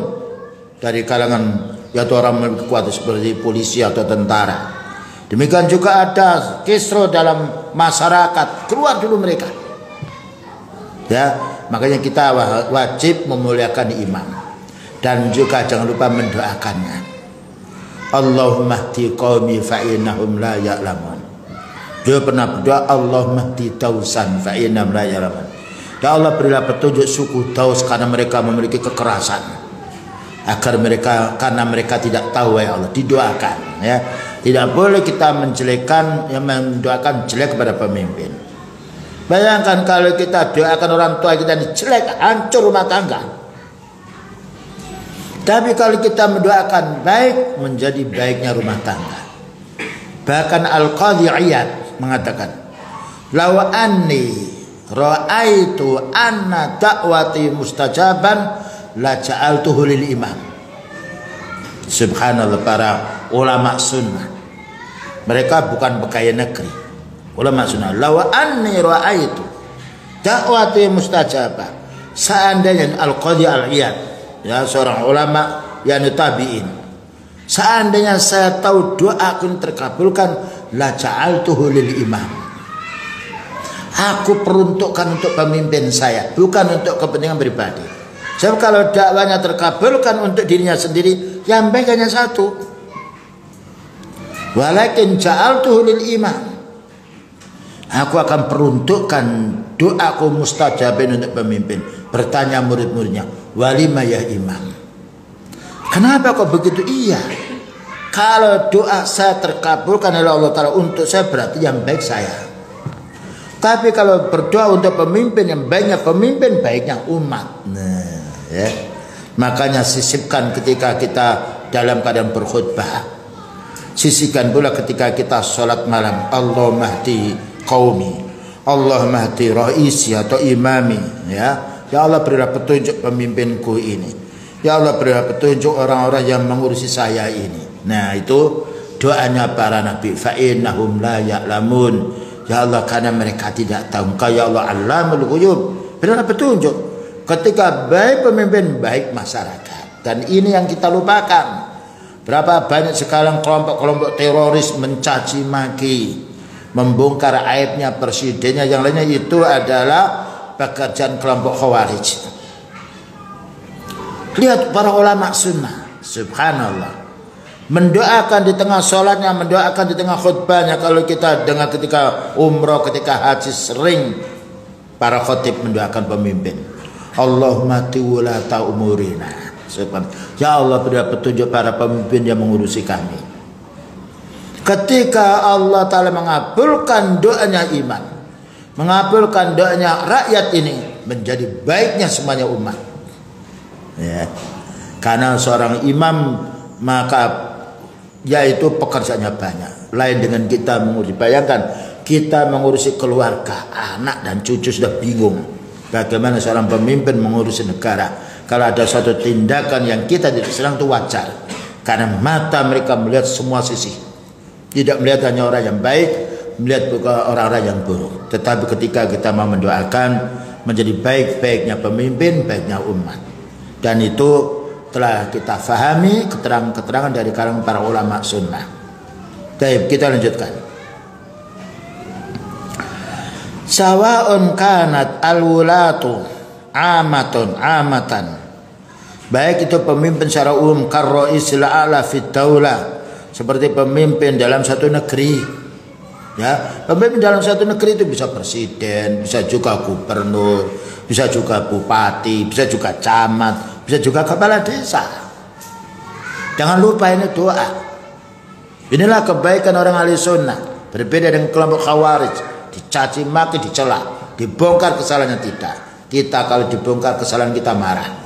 dari kalangan yaitu orang memiliki kekuatan seperti polisi atau tentara. Demikian juga ada kisru dalam masyarakat, keluar dulu mereka. Ya, makanya kita wajib memuliakan imam dan juga jangan lupa mendoakannya. Allahumma hdi qaumi fa innahum la ya'lamun. Dia pernah berdoa, Allahumma hdi Dausan fa innahum la ya'lamun. Ya Allah, berilah petunjuk suku Daus karena mereka memiliki kekerasan, agar mereka, karena mereka tidak tahu, ya Allah. Didoakan, ya. Tidak boleh kita menjelekkan, yang mendoakan jelek kepada pemimpin. Bayangkan kalau kita doakan orang tua kita ini jelek, hancur rumah tangga. Tapi kalau kita mendoakan baik, menjadi baiknya rumah tangga. Bahkan Al-Qadhi Iyad mengatakan, law anni ra'aitu anna da'wati mustajaban la ja'altuhu lil imam. Subhanallah, para ulama sunnah, mereka bukan pegawai negeri, ulama sunnah. Law anni ra'aitu da'wati mustajabah, seandainya Al-Qadhi Al-Iyad, ya, seorang ulama yang tabi'in, seandainya saya tahu doa aku terkabulkan, la ja'altuhu lil imam, aku peruntukkan untuk pemimpin saya, bukan untuk kepentingan pribadi. Sebab kalau dakwanya terkabulkan untuk dirinya sendiri, yang baik hanya satu. Walakin ja'altuhu lil imam, aku akan peruntukkan doaku mustajabin untuk pemimpin. Bertanya murid-muridnya, walima ya imam, kenapa kok begitu? Iya, kalau doa saya terkabulkan oleh Allah Ta'ala untuk saya, berarti yang baik saya. Tapi kalau berdoa untuk pemimpin, yang baiknya pemimpin, baiknya umat. Nah, ya, makanya sisipkan ketika kita dalam keadaan berkhutbah, sisihkan pula ketika kita sholat malam, Allahumma hdi qaumi, Allahumma hdi raisi atau imami, ya. Ya Allah, berilah petunjuk pemimpinku ini. Ya Allah, berilah petunjuk orang-orang yang mengurusi saya ini. Nah, itu doanya para nabi. Fa innahum la ya'lamun. Ya Allah, karena mereka tidak tahu. Engkau ya Allah Allamul Ghuyub. Berilah petunjuk. Ketika baik pemimpin, baik masyarakat. Dan ini yang kita lupakan. Berapa banyak sekarang kelompok-kelompok teroris mencaci maki, membongkar aibnya presidennya, yang lainnya. Itu adalah pekerjaan kelompok Khawarij. Lihat para ulama sunnah, subhanallah, mendoakan di tengah sholatnya, mendoakan di tengah khutbahnya. Kalau kita dengar ketika umroh, ketika haji, sering para khotib mendoakan pemimpin. Allahumma tiwulata umurina. Ya Allah, berilah petunjuk para pemimpin yang mengurusi kami. Ketika Allah Ta'ala mengabulkan doanya iman, mengabulkan doanya rakyat ini, menjadi baiknya semuanya umat. Ya. Karena seorang imam, maka yaitu pekerjaannya banyak. Lain dengan kita mengurusi. Bayangkan kita mengurusi keluarga, anak dan cucu sudah bingung. Bagaimana seorang pemimpin mengurusi negara? Kalau ada suatu tindakan yang kita tidak senang, itu wajar. Karena mata mereka melihat semua sisi. Tidak melihat hanya orang yang baik, melihat juga orang-orang yang buruk. Tetapi ketika kita mau mendoakan, menjadi baik-baiknya pemimpin, baiknya umat. Dan itu telah kita fahami keterangan-keterangan dari kalangan para ulama sunnah. Baik, kita lanjutkan. Sawa'un kanat al-wulatu amatan. Baik itu pemimpin secara umum, karro'is la'ala fit daulah, seperti pemimpin dalam satu negeri. Ya, pemimpin dalam satu negeri itu bisa presiden, bisa juga gubernur, bisa juga bupati, bisa juga camat, bisa juga kepala desa. Jangan lupa ini doa. Inilah kebaikan orang ahli sunnah. Berbeda dengan kelompok Khawarij, dicaci maki, dicela, dibongkar kesalahannya tidak. Kita kalau dibongkar kesalahan kita marah.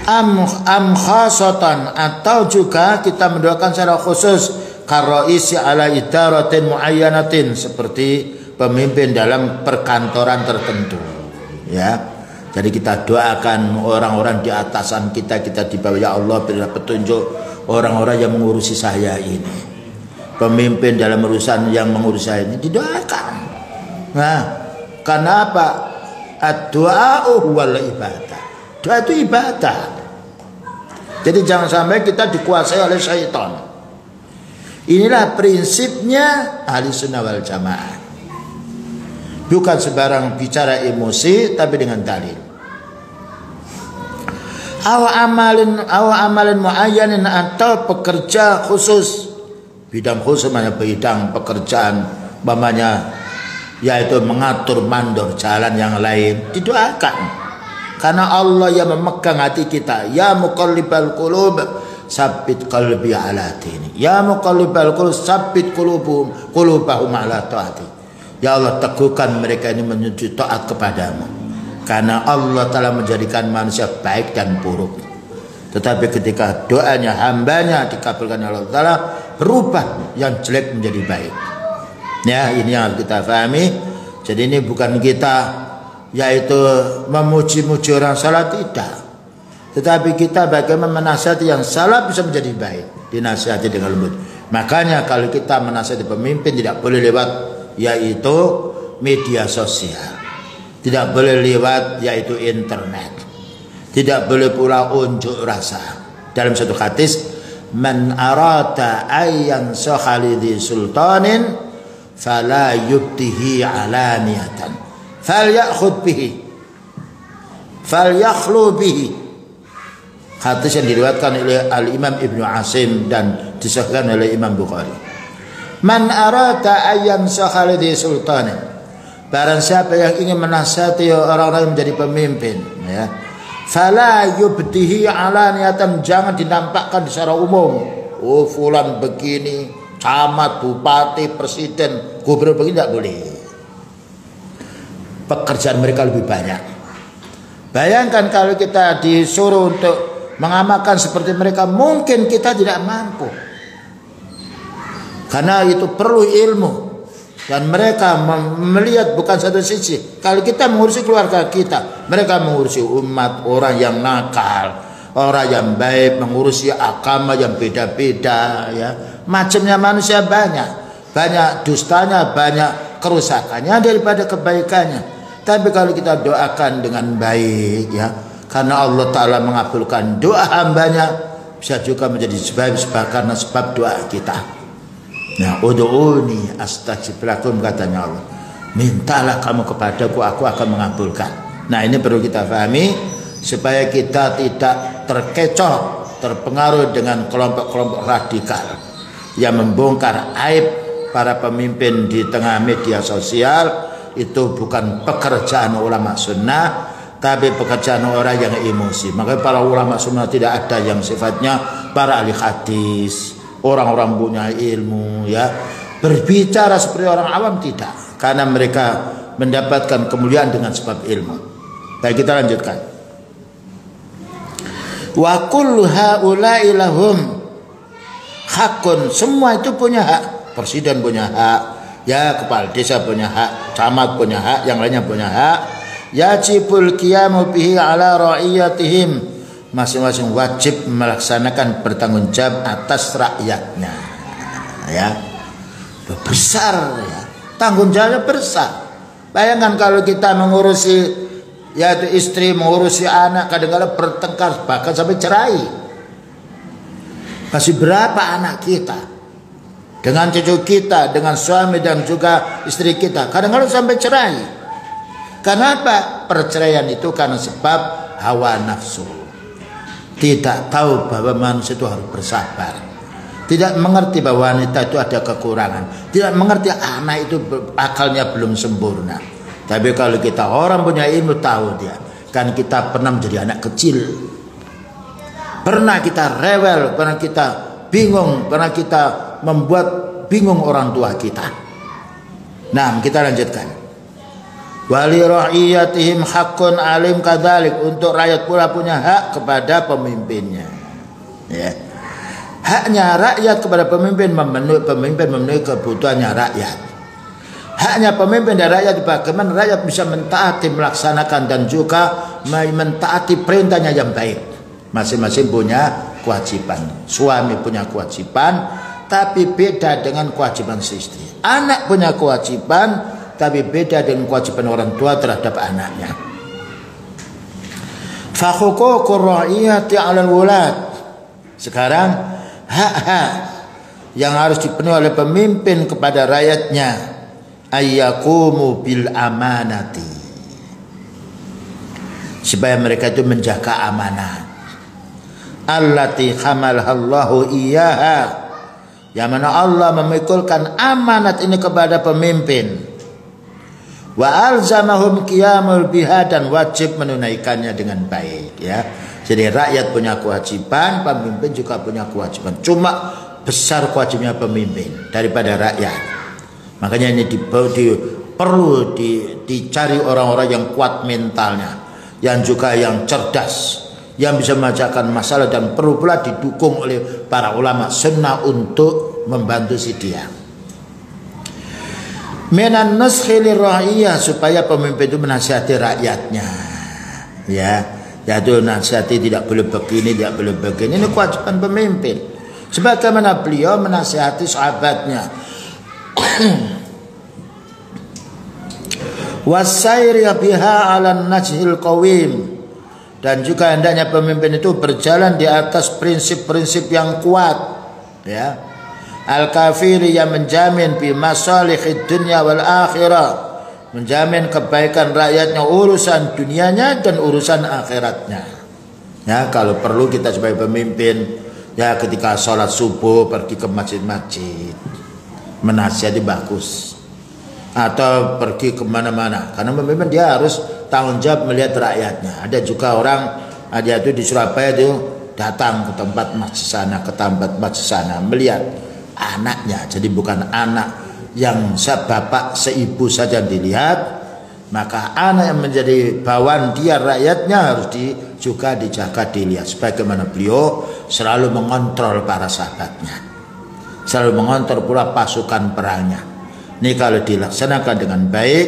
Am khasatan, atau juga kita mendoakan secara khusus karroisi ala idaratin muayyanatin, seperti pemimpin dalam perkantoran tertentu. Ya, jadi kita doakan orang-orang di atasan kita, kita di bawah. Ya Allah, berilah petunjuk orang-orang yang mengurusi saya ini, pemimpin dalam urusan yang mengurus saya ini, didoakan. Nah, karena apa? Ad-du'a'u wal ibadah. Doa itu ibadah. Jadi jangan sampai kita dikuasai oleh syaitan. Inilah prinsipnya ahli sunnah wal jamaah. Bukan sembarang bicara emosi, tapi dengan dalil. Aw amalin muayyanin, atau pekerja khusus, bidang khusus, mana bidang pekerjaan, umpamanya yaitu mengatur mandor jalan yang lain, didoakan. Karena Allah yang memegang hati kita. Ya muqallibal qulub, sabbit qalbi ala dini. Ya muqallibal qulub, sabbit qulubahum ala taati. Ya Allah, teguhkan mereka ini menuju taat kepadamu. Karena Allah telah menjadikan manusia baik dan buruk. Tetapi ketika doanya hambanya dikabulkan oleh Allah Ta'ala, berubah yang jelek menjadi baik. Ya, ini yang harus kita pahami. Jadi ini bukan kita yaitu memuji-muji orang salah, tidak. Tetapi kita bagaimana menasihati yang salah bisa menjadi baik, dinasihati dengan lembut. Makanya kalau kita menasihati pemimpin, tidak boleh lewat yaitu media sosial, tidak boleh lewat yaitu internet, tidak boleh pula unjuk rasa. Dalam satu hadis, man arada ayyan sahalidhi sultanin fala yubtihi alaniyatan falyakhud bihi falyakhlu bihi. Hadis yang diriwayatkan oleh Al-Imam Ibnu Asim dan disahkan oleh Imam Bukhari. Man arada ayyan sakhalidi sultanin, barang siapa yang ingin menasihati orang-orang yang menjadi pemimpin, ya, fala yubtihi alaniyatan, jangan dinampakkan secara umum. Oh, fulan begini, camat, bupati, presiden, gubernur begini, tidak boleh. Pekerjaan mereka lebih banyak. Bayangkan kalau kita disuruh untuk mengamalkan seperti mereka, mungkin kita tidak mampu. Karena itu perlu ilmu. Dan mereka melihat bukan satu sisi. Kalau kita mengurusi keluarga kita, mereka mengurusi umat, orang yang nakal, orang yang baik, mengurusi agama yang beda-beda, ya. Macamnya manusia banyak dustanya, banyak kerusakannya daripada kebaikannya. Tapi kalau kita doakan dengan baik, ya, karena Allah Ta'ala mengabulkan doa hambanya, bisa juga menjadi sebab karena sebab doa kita. Nah, ud'uni astajib lakum, katanya Allah. Mintalah kamu kepadaku, aku akan mengabulkan. Nah, ini perlu kita pahami supaya kita tidak terkecoh, terpengaruh dengan kelompok-kelompok radikal yang membongkar aib para pemimpin di tengah media sosial. Itu bukan pekerjaan ulama sunnah, tapi pekerjaan orang yang emosi. Makanya para ulama sunnah tidak ada yang sifatnya para ahli hadis, orang-orang punya ilmu, ya, berbicara seperti orang awam, tidak, karena mereka mendapatkan kemuliaan dengan sebab ilmu. Baik, kita lanjutkan. Wa kullu haula'i lahum hakun, semua itu punya hak. Presiden punya hak, ya, kepala desa punya hak, camat punya hak, yang lainnya punya hak. Yajibul qiyamu bihi ala ra'iyatihim, masing-masing wajib melaksanakan bertanggung jawab atas rakyatnya, ya. Besar, ya, tanggung jawabnya besar. Bayangkan kalau kita mengurusi, yaitu istri, mengurusi anak, kadang-kadang bertengkar bahkan sampai cerai. Masih berapa anak kita dengan cucu kita, dengan suami dan juga istri kita, kadang-kadang sampai cerai. Kenapa? Perceraian itu karena sebab hawa nafsu. Tidak tahu bahwa manusia itu harus bersabar. Tidak mengerti bahwa wanita itu ada kekurangan. Tidak mengerti anak itu akalnya belum sempurna. Tapi kalau kita orang punya ilmu, tahu dia. Kan kita pernah menjadi anak kecil. Pernah kita rewel, pernah kita bingung, pernah kita membuat bingung orang tua kita. Nah, kita lanjutkan. Wali ra'iyatihim hakun alim kadzalik, untuk rakyat pula punya hak kepada pemimpinnya, ya. Haknya rakyat kepada pemimpin memenuhi kebutuhannya rakyat. Haknya pemimpin dan rakyat, bagaimana rakyat bisa mentaati, melaksanakan dan juga mentaati perintahnya yang baik. Masing-masing punya kewajiban. Suami punya kewajiban, tapi beda dengan kewajiban istri. Anak punya kewajiban, tapi beda dengan kewajiban orang tua terhadap anaknya. Fa huququr ra'iyati 'alal wulad. Sekarang hak-hak yang harus dipenuhi oleh pemimpin kepada rakyatnya, ayyaqumu bil amanati, supaya mereka itu menjaga amanah. Allati hamalallahu iyyaha, yang mana Allah memikulkan amanat ini kepada pemimpin. Wa alzamahum qiyamul biha, dan wajib menunaikannya dengan baik, ya. Jadi rakyat punya kewajiban, pemimpin juga punya kewajiban. Cuma besar kewajibannya pemimpin daripada rakyat. Makanya ini perlu dicari orang-orang yang kuat mentalnya, yang juga yang cerdas, yang bisa memecahkan masalah, dan perlu pula didukung oleh para ulama sunnah untuk membantu si dia. Menan nushi lirra'iyah, supaya pemimpin itu menasihati rakyatnya, ya, yaitu nasihati tidak boleh begini, tidak boleh begini. Ini kewajiban pemimpin, sebagaimana beliau menasihati sahabatnya. Wasairi biha 'alan najhil qawim, dan juga hendaknya pemimpin itu berjalan di atas prinsip-prinsip yang kuat, ya. Al-kafiri, yang menjamin bi masalihid dunya wal akhirah, menjamin kebaikan rakyatnya, urusan dunianya dan urusan akhiratnya. Ya, kalau perlu kita sebagai pemimpin, ya, ketika sholat subuh pergi ke masjid-masjid, menasihati bagus, atau pergi kemana-mana, karena pemimpin dia harus tanggung jawab melihat rakyatnya. Ada juga orang, dia itu di Surabaya itu datang ke tempat masjid sana, ke tempat masjid sana, melihat anaknya. Jadi bukan anak yang sebapak seibu saja dilihat, maka anak yang menjadi bawaan dia, rakyatnya, harus juga dijaga, dilihat. Sebagaimana beliau selalu mengontrol para sahabatnya, selalu mengontrol pula pasukan perangnya. Ini kalau dilaksanakan dengan baik,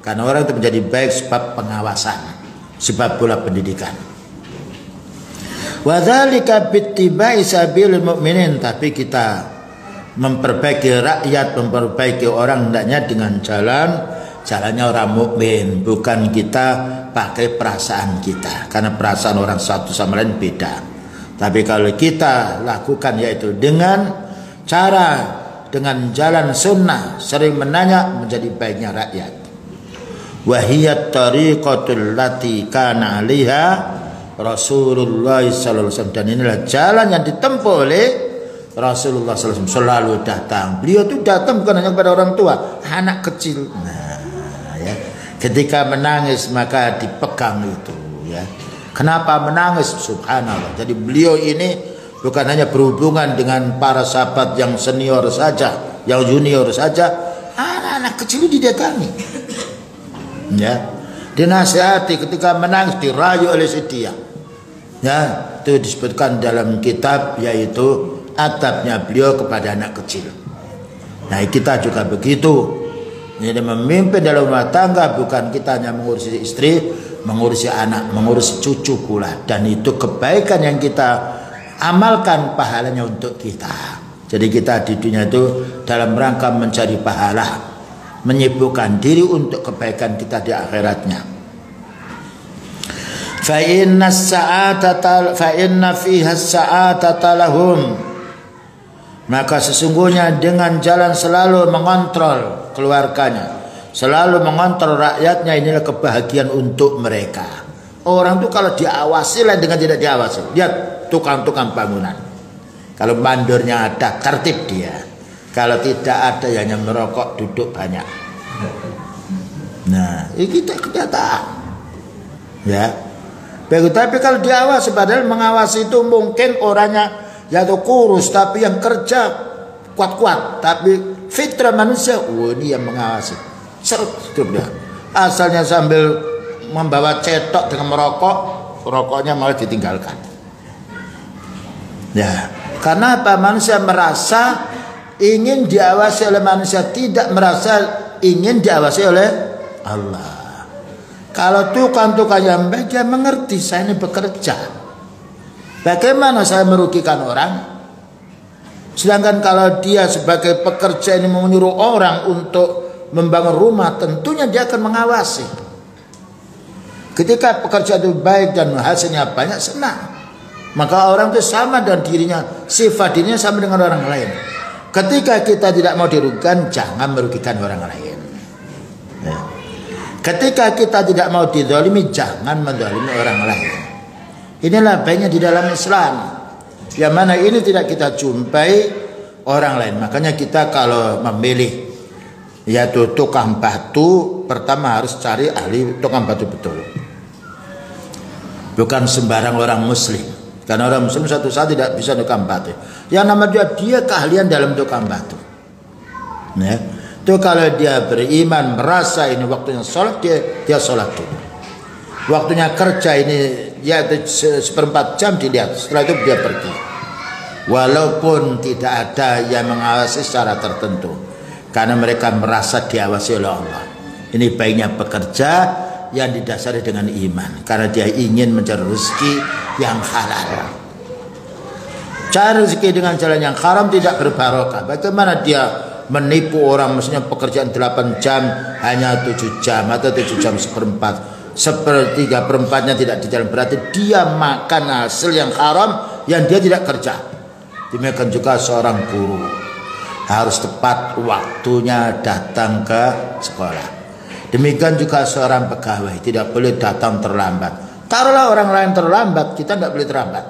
karena orang itu menjadi baik sebab pengawasan, sebab pula pendidikan. Wa dzalika bittiba'i sabilil mu'minin, tapi kita memperbaiki rakyat, memperbaiki orang hendaknya dengan jalannya orang mukmin, bukan kita pakai perasaan kita, karena perasaan orang satu sama lain beda. Tapi kalau kita lakukan yaitu dengan dengan jalan sunnah, sering menanya, menjadi baiknya rakyat. Wahiyat tariqatul lati kana 'alaiha Rasulullah sallallahu alaihi wasallam, dan inilah jalan yang ditempuh oleh Rasulullah sallallahu alaihi wasallam. Selalu datang. Beliau itu datang bukan hanya kepada orang tua, anak kecil. Nah, ya. Ketika menangis maka dipegang itu, ya. Kenapa menangis? Subhanallah. Jadi beliau ini bukan hanya berhubungan dengan para sahabat yang senior saja, yang junior saja, anak-anak kecil didatangi. Ya, dinasihati ketika menangis, dirayu oleh si dia. Ya, itu disebutkan dalam kitab, yaitu adabnya beliau kepada anak kecil. Nah, kita juga begitu. Jadi memimpin dalam rumah tangga bukan kita hanya mengurusi istri, mengurusi anak, mengurusi cucu pula, dan itu kebaikan yang kita amalkan pahalanya untuk kita. Jadi kita di dunia itu dalam rangka mencari pahala, menyibukkan diri untuk kebaikan kita di akhiratnya. Fa inna fiha sa'atata lahum, maka sesungguhnya dengan jalan selalu mengontrol keluarganya, selalu mengontrol rakyatnya, inilah kebahagiaan untuk mereka. Orang itu kalau diawasi lain dengan tidak diawasi. Lihat tukang-tukang bangunan, kalau mandornya ada, tertib dia. Kalau tidak ada, hanya merokok, duduk banyak. Nah, ini kita tahu, ya. Begitu. Tapi kalau diawasi, padahal mengawasi itu mungkin orangnya yaitu kurus, tapi yang kerja kuat-kuat, tapi fitrah manusia, ini yang mengawasi. Serut, asalnya sambil membawa cetok dengan merokok, rokoknya malah ditinggalkan. Ya, karena apa? Manusia merasa ingin diawasi oleh manusia, tidak merasa ingin diawasi oleh Allah. Kalau tukang-tukang yang baik, dia mengerti saya ini bekerja. Bagaimana saya merugikan orang? Sedangkan kalau dia sebagai pekerja ini menyuruh orang untuk membangun rumah, tentunya dia akan mengawasi. Ketika pekerja itu baik dan hasilnya banyak, senang. Maka orang itu sama dengan dirinya, sifat dirinya sama dengan orang lain. Ketika kita tidak mau dirugikan, jangan merugikan orang lain. Ya. Ketika kita tidak mau dizalimi, jangan menzalimi orang lain. Inilah baiknya di dalam Islam, yang mana ini tidak kita jumpai orang lain. Makanya kita kalau memilih yaitu tukang batu, pertama harus cari ahli tukang batu betul, bukan sembarang orang muslim. Karena orang muslim satu saat tidak bisa tukang batu. Yang namanya dia keahlian dalam tukang batu. Ya. Itu kalau dia beriman, merasa ini waktunya sholat, dia sholat dulu. Waktunya kerja ini ya 1/4 jam dilihat, setelah itu dia pergi. Walaupun tidak ada yang mengawasi secara tertentu, karena mereka merasa diawasi oleh Allah. Ini baiknya pekerja yang didasari dengan iman, karena dia ingin mencari rezeki yang halal. Cari rezeki dengan jalan yang haram tidak berbarokah. Bagaimana dia menipu orang, maksudnya pekerjaan 8 jam hanya 7 jam atau 7 jam 1/4, 1/3/4-nya tidak di jalan, berarti dia makan hasil yang haram yang dia tidak kerja. Demikian juga seorang guru harus tepat waktunya datang ke sekolah. Demikian juga seorang pegawai tidak boleh datang terlambat. Taruhlah orang lain terlambat, kita tidak boleh terlambat.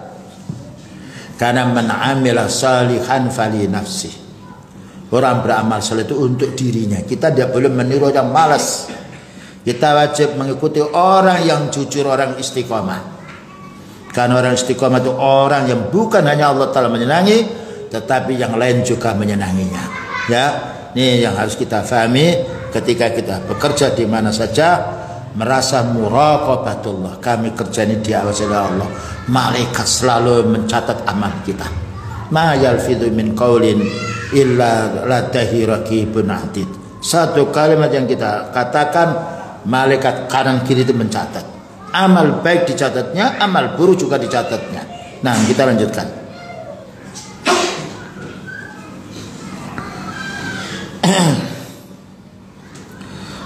Karena man amila salihan fali nafsi. Orang beramal saleh itu untuk dirinya. Kita tidak boleh meniru yang malas. Kita wajib mengikuti orang yang jujur, orang istiqomah. Karena orang istiqomah itu orang yang bukan hanya Allah Ta'ala menyenangi, tetapi yang lain juga menyenanginya. Ya, ini yang harus kita fahami. Ketika kita bekerja di mana saja, merasa muraqabatullah, kami kerja ini diawasi oleh Allah. Malaikat selalu mencatat amal kita. Ma yalfidhu min qaulin illa ladaihi raqibun atid. Satu kalimat yang kita katakan, malaikat kanan kiri itu mencatat. Amal baik dicatatnya, amal buruk juga dicatatnya. Nah, kita lanjutkan.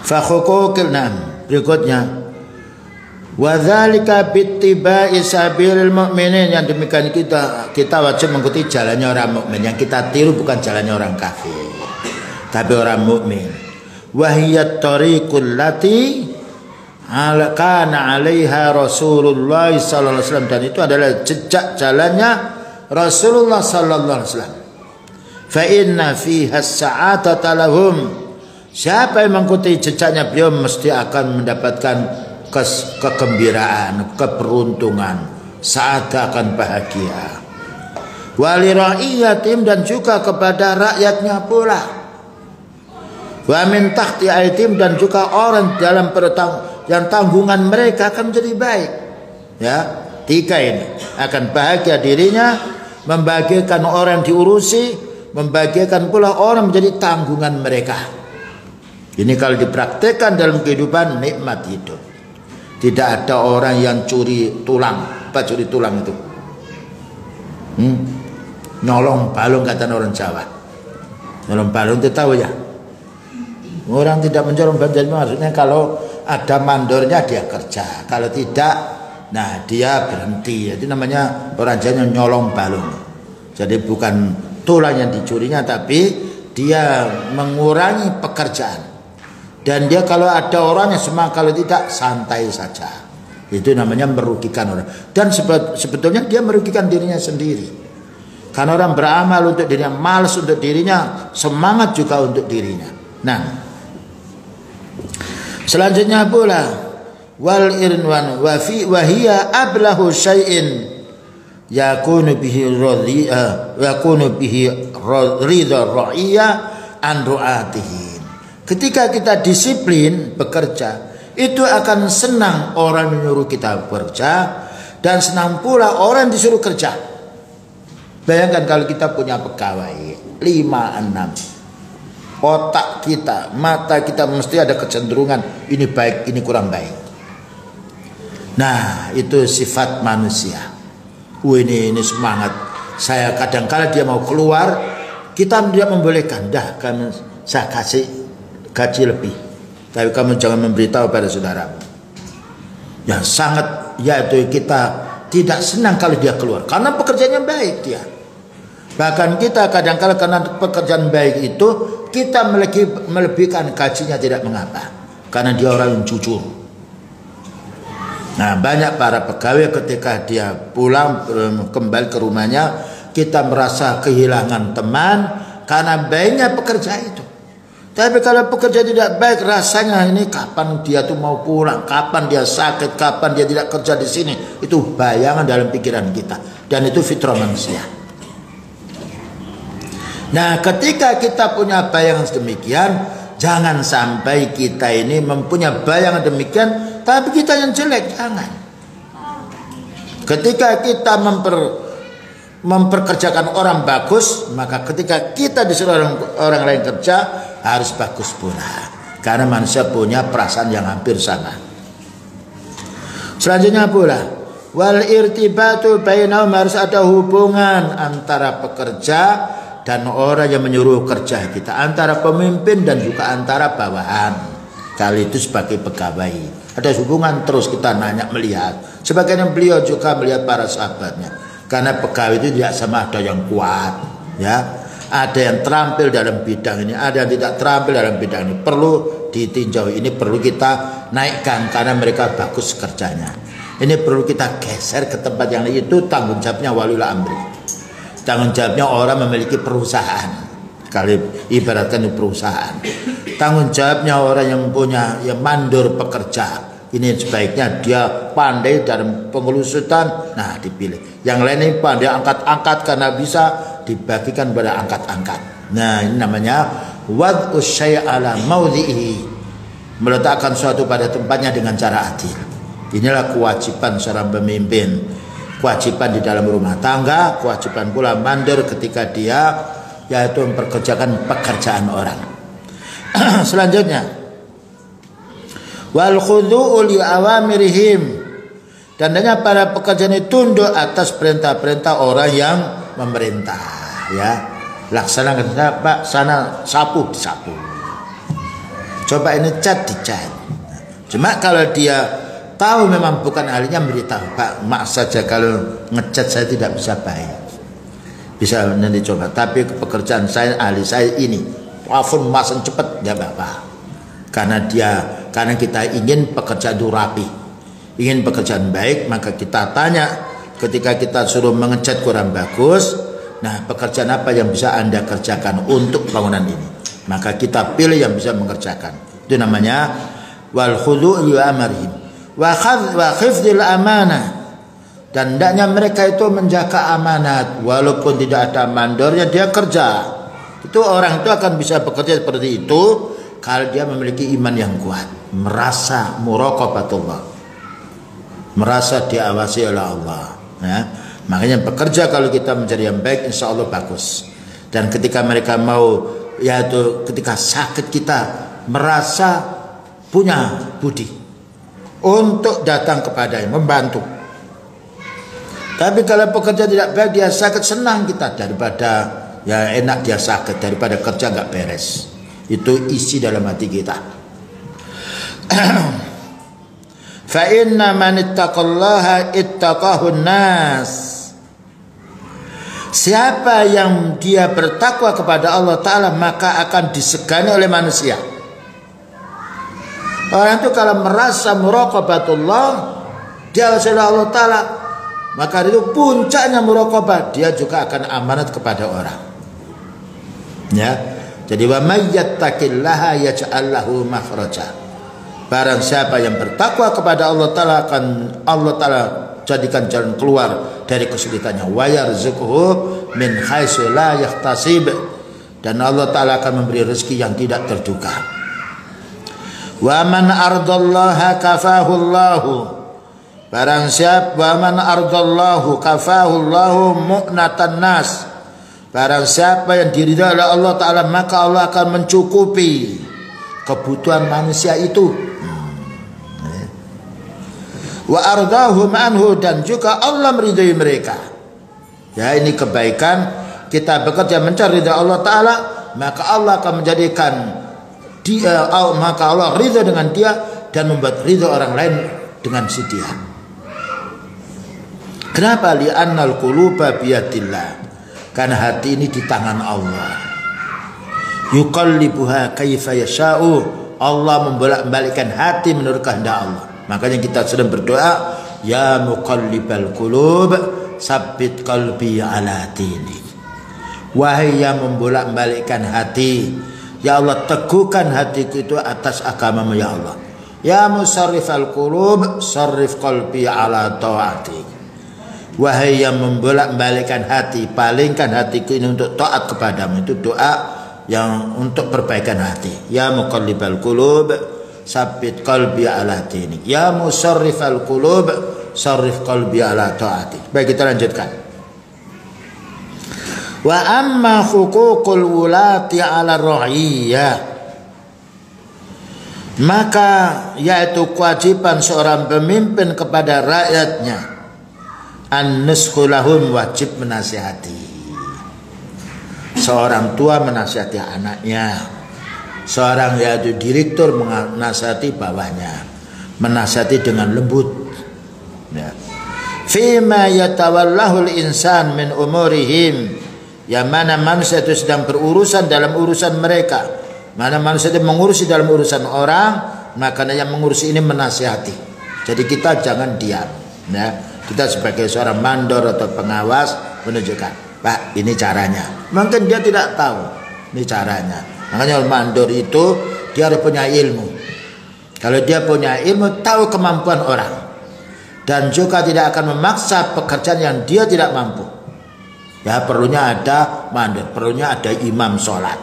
Fa huquqil berikutnya, wa dzalika bittiba'i sabilil mu'minin, yang demikian kita wajib mengikuti jalannya orang mukmin. Yang kita tiru bukan jalannya orang kafir, tapi orang mukmin. Wa hiya tariqul lati kana 'alaiha Rasulullah sallallahu alaihi wasallam, dan itu adalah jejak jalannya Rasulullah sallallahu alaihi wasallam. Fa inna fiha as-sa'atata lahum, siapa yang mengikuti jejaknya beliau mesti akan mendapatkan kegembiraan, keberuntungan, saat akan bahagia. Wali ra'iyatim, dan juga kepada rakyatnya pula. Wa min tahti aitim, dan juga orang dalam yang tanggungan mereka akan menjadi baik. Ya, tiga ini akan bahagia dirinya, membahagiakan orang diurusi, membahagiakan pula orang menjadi tanggungan mereka. Ini kalau dipraktekkan dalam kehidupan, nikmat hidup. Tidak ada orang yang curi tulang. Apa curi tulang itu? Nyolong balung, kata orang Jawa. Nyolong balung itu tahu ya? Orang tidak menyolong balung, maksudnya kalau ada mandornya dia kerja. Kalau tidak, nah dia berhenti. Itu namanya orang Jawa nyolong balung. Jadi bukan tulang yang dicurinya, tapi dia mengurangi pekerjaan. Dan dia kalau ada orangnya semangat, kalau tidak santai saja. Itu namanya merugikan orang. Dan sebetulnya dia merugikan dirinya sendiri. Karena orang beramal untuk dirinya, malas untuk dirinya, semangat juga untuk dirinya. Nah, selanjutnya pula wal irwan wa fi wa hiya ablahu syai'in yakunu bihi ridha ra'iyya an ru'atihi. Ketika kita disiplin bekerja, itu akan senang orang menyuruh kita bekerja, dan senang pula orang disuruh kerja. Bayangkan kalau kita punya pegawai 5-6, otak kita, mata kita mesti ada kecenderungan ini baik, ini kurang baik. Nah, itu sifat manusia. Ini semangat. Saya kadang-kala dia mau keluar, kita tidak membolehkan. Dah, kamu saya kasih gaji lebih, tapi kamu jangan memberitahu pada saudaramu. Yang sangat, yaitu kita tidak senang kalau dia keluar, karena pekerjaannya baik dia. Bahkan kita kadang-kala karena pekerjaan baik itu, kita melebihkan gajinya tidak mengapa, karena dia orang yang jujur. Nah, banyak para pegawai ketika dia pulang kembali ke rumahnya, kita merasa kehilangan teman karena baiknya pekerja itu. Tapi kalau pekerja tidak baik, rasanya ini kapan dia tuh mau pulang, kapan dia sakit, kapan dia tidak kerja di sini. Itu bayangan dalam pikiran kita, dan itu fitrah manusia. Nah, ketika kita punya bayangan sedemikian, jangan sampai kita ini mempunyai bayangan demikian, tapi kita yang jelek, jangan. Ketika kita memperkerjakan orang bagus, maka ketika kita disuruh orang lain kerja, harus bagus pula, karena manusia punya perasaan yang hampir sama. Selanjutnya pula wal irtibatu bainahum, harus ada hubungan antara pekerja dan orang yang menyuruh kerja kita, antara pemimpin dan juga antara bawahan. Kali itu sebagai pegawai ada hubungan terus, kita nanya melihat. Sebagaimana beliau juga melihat para sahabatnya, karena pegawai itu tidak sama, ada yang kuat, ya. Ada yang terampil dalam bidang ini, ada yang tidak terampil dalam bidang ini. Perlu ditinjau, ini perlu kita naikkan karena mereka bagus kerjanya. Ini perlu kita geser ke tempat yang lain. Itu tanggung jawabnya waliul amri. Tanggung jawabnya orang memiliki perusahaan. Kali ibaratkan perusahaan. Tanggung jawabnya orang yang punya, yang mandor pekerja. Ini sebaiknya dia pandai dalam pengelusutan, nah dipilih. Yang lain ini pandai angkat-angkat karena bisa dibagikan pada angkat-angkat. Nah, ini namanya wad'us syai' ala maudhihi, meletakkan suatu pada tempatnya dengan cara adil. Inilah kewajiban seorang pemimpin, kewajiban di dalam rumah tangga, kewajiban pula mandor ketika dia yaitu memperkerjakan pekerjaan orang. Selanjutnya, wal khudu'u li awamirihim, dan hendaknya para pekerja ini tunduk atas perintah-perintah orang yang memerintah, ya. Laksanakan, Pak, sana sapu disapu, coba ini cat dicat. Cuma kalau dia tahu memang bukan ahlinya, beritahu, Pak, maaf saja kalau ngecat saya tidak bisa baik, bisa nanti coba, tapi pekerjaan saya, ahli saya ini, plafon masang cepat, ya Bapak. Karena kita ingin pekerjaan itu rapi, ingin pekerjaan baik, maka kita tanya ketika kita suruh mengecat kurang bagus, nah pekerjaan apa yang bisa Anda kerjakan untuk bangunan ini, maka kita pilih yang bisa mengerjakan. Itu namanya wal khudu' li amarihim wa khifdil amanah, dan hendaknya mereka itu menjaga amanat, walaupun tidak ada mandornya dia kerja. Itu orang itu akan bisa bekerja seperti itu kalau dia memiliki iman yang kuat, merasa muraqabatullah, merasa diawasi oleh Allah, ya. Makanya bekerja kalau kita mencari yang baik, insya Allah bagus. Dan ketika mereka mau, yaitu ketika sakit, kita merasa punya budi untuk datang kepadanya, membantu. Tapi kalau pekerja tidak baik, dia sakit, senang kita, daripada ya enak dia sakit daripada kerja nggak beres. Itu isi dalam hati kita. Fa inna man ittaqallaha ittaqahun nas. Siapa yang dia bertakwa kepada Allah Ta'ala, maka akan disegani oleh manusia. Orang itu kalau merasa muraqabatullah, dia oleh Allah Ta'ala, maka itu puncaknya muraqabah, dia juga akan amanat kepada orang, ya. Jadi wa may yattaqillaha yaj'al lahu makhraja. Barang siapa yang bertakwa kepada Allah Ta'ala, akan Allah Ta'ala jadikan jalan keluar dari kesulitannya. Wa yarzuquhu min haitsu la yahtasib, dan Allah Ta'ala akan memberi rezeki yang tidak terduga. Wa man ardallaha kafahullahu, barang siapa wa man ardallahu kafahullahu mu'natan nas, barang siapa yang diridhai oleh Allah Ta'ala, maka Allah akan mencukupi kebutuhan manusia itu. Wa ardahum anhu, dan juga Allah meridai mereka. Ya, ini kebaikan, kita bekerja mencari ridha Allah Ta'ala, maka Allah akan menjadikan dia, maka Allah ridha dengan dia dan membuat ridha orang lain dengan si dia. Kenapa? Li'annal quluba biyadillah, karena hati ini di tangan Allah. Yuqallibuha kaifa yasha'u, Allah membolak-balikkan hati menurut kehendak Allah. Makanya kita sedang berdoa, ya muqallibal qulub sabbit qalbi ala dinik. Wahai yang membolak-balikkan hati, ya Allah teguhkan hatiku itu atas agamamu ya Allah. Ya musarrifal qulub sarrif qalbi ala ta'atik. Wahai yang membolak-balikkan hati, palingkan hatiku ini untuk taat kepadamu. Itu doa yang untuk perbaikan hati. Ya muqallibal qulub sabbit qalbi ala dinik. Ya musarrifal qulub sarrif qalbi ala ta'atik. Baik, kita lanjutkan. Wa amma huququl wulati ala ra'iyah, maka yaitu kewajiban seorang pemimpin kepada rakyatnya, an-nushu lahum, wajib menasihati. Seorang tua menasihati anaknya, seorang yaitu direktur menasihati bawahnya, menasihati dengan lembut, ya. Fima yatawallahu al-insan min umurihim, yang mana manusia itu sedang berurusan dalam urusan mereka, mana manusia itu mengurusi dalam urusan orang, maka yang mengurusi ini menasihati. Jadi kita jangan diam, ya. Kita sebagai seorang mandor atau pengawas menunjukkan, Pak, ini caranya. Mungkin dia tidak tahu ini caranya. Makanya mandor itu dia harus punya ilmu. Kalau dia punya ilmu, tahu kemampuan orang, dan juga tidak akan memaksa pekerjaan yang dia tidak mampu. Ya, perlunya ada mandor, perlunya ada imam sholat.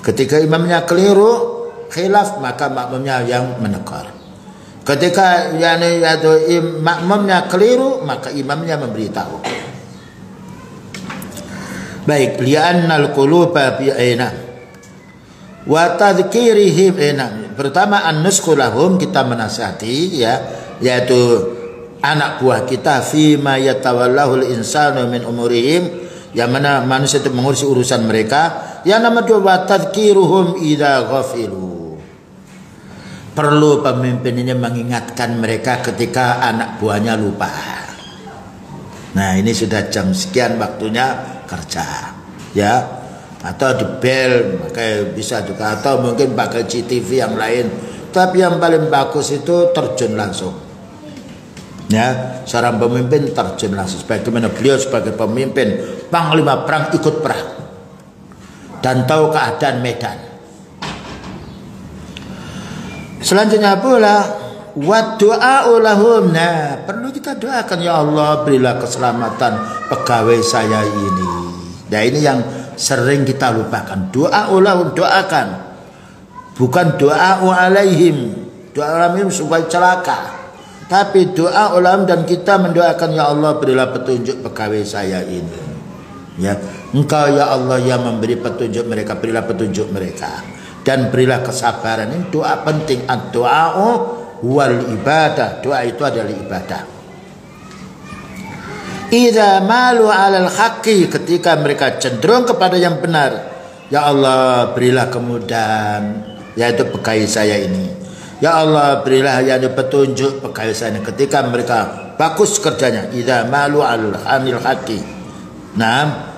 Ketika imamnya keliru, khilaf, maka makmumnya yang menegur. Ketika makmumnya keliru, maka imamnya memberitahu. Baik, li'annal quluba bi'aina wa tadhkirihim. Pertama an-nusku lahum, kita menasihati ya, yaitu anak buah kita, fima yatawallahu al-insanu min umurihim, yang mana manusia itu mengurusi urusan mereka. Yang nomor dua, wa tadhkiruhum idza ghafilu. Perlu pemimpin ini mengingatkan mereka ketika anak buahnya lupa. Nah, ini sudah jam sekian waktunya kerja, ya, atau di bel, pakai bisa juga, atau mungkin pakai CCTV yang lain. Tapi yang paling bagus itu terjun langsung. Ya, seorang pemimpin terjun langsung. Bagaimana beliau sebagai pemimpin panglima perang ikut perang dan tahu keadaan medan. Selanjutnya pula wa du'a'u lahum. Nah, perlu kita doakan, ya Allah berilah keselamatan pegawai saya ini. Nah, ini yang sering kita lupakan. Du'a'u lahum, doakan. Bukan doa'u alaihim. Doa alaihim supaya celaka. Tapi doa ulama, dan kita mendoakan, ya Allah berilah petunjuk pegawai saya ini. Ya, Engkau ya Allah yang memberi petunjuk mereka, berilah petunjuk mereka dan berilah kesabaran. Ini doa penting. Ad-du'a'u wal ibadah. Doa itu adalah ibadah. Idza malu 'alal haqqi, ketika mereka cenderung kepada yang benar, ya Allah berilah kemudahan, yaitu pegawai saya ini. Ya Allah berilah yang petunjuk pegawai saya ini ketika mereka bagus kerjanya. Idza malu 'anil haqqi. Nah,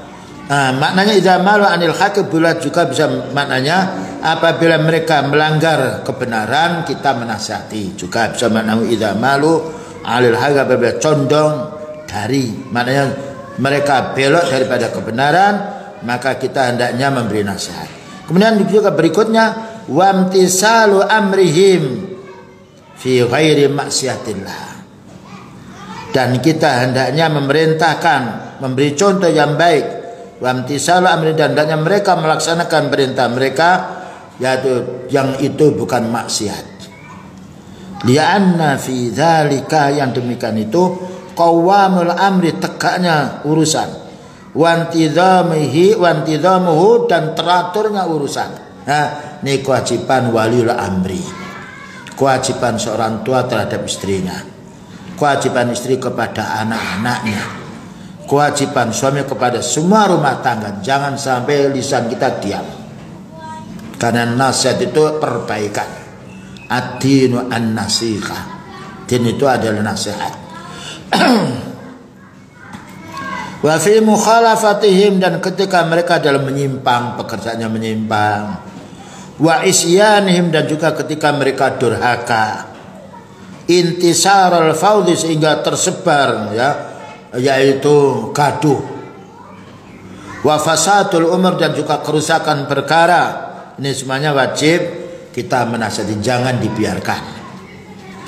maknanya idza malu 'anil haqqi juga bisa maknanya apabila mereka melanggar kebenaran kita menasihati. Juga bisa maknanya idza malu 'anil haqqi apabila condong dari, maknanya mereka belok daripada kebenaran, maka kita hendaknya memberi nasihat. Kemudian juga berikutnya wamtisalu amrihim fi ghairi maksiatillah. Dan kita hendaknya memerintahkan, memberi contoh yang baik. Wamtisalu amrihim, dan hendaknya mereka melaksanakan perintah mereka, yaitu yang itu bukan maksiat. Lianna fi dzalika, yang demikian itu qawwamul amri, tegaknya urusan. Wantidamuhu, dan teraturnya urusan. Nah, ini kewajiban waliul amri, kewajiban seorang tua terhadap istrinya, kewajiban istri kepada anak-anaknya, kewajiban suami kepada semua rumah tangga. Jangan sampai lisan kita diam, karena nasihat itu perbaikan. Ad-dinu an-nasihah, din itu adalah nasihat. Wa fi mukhalafatihim, dan ketika mereka dalam menyimpang, pekerjaannya menyimpang. Wa isyanihim, dan juga ketika mereka durhaka. Intisarul fawdi, sehingga tersebar ya, yaitu gaduh. Wa fasadul umur, dan juga kerusakan perkara. Ini semuanya wajib kita menasihati, jangan dibiarkan.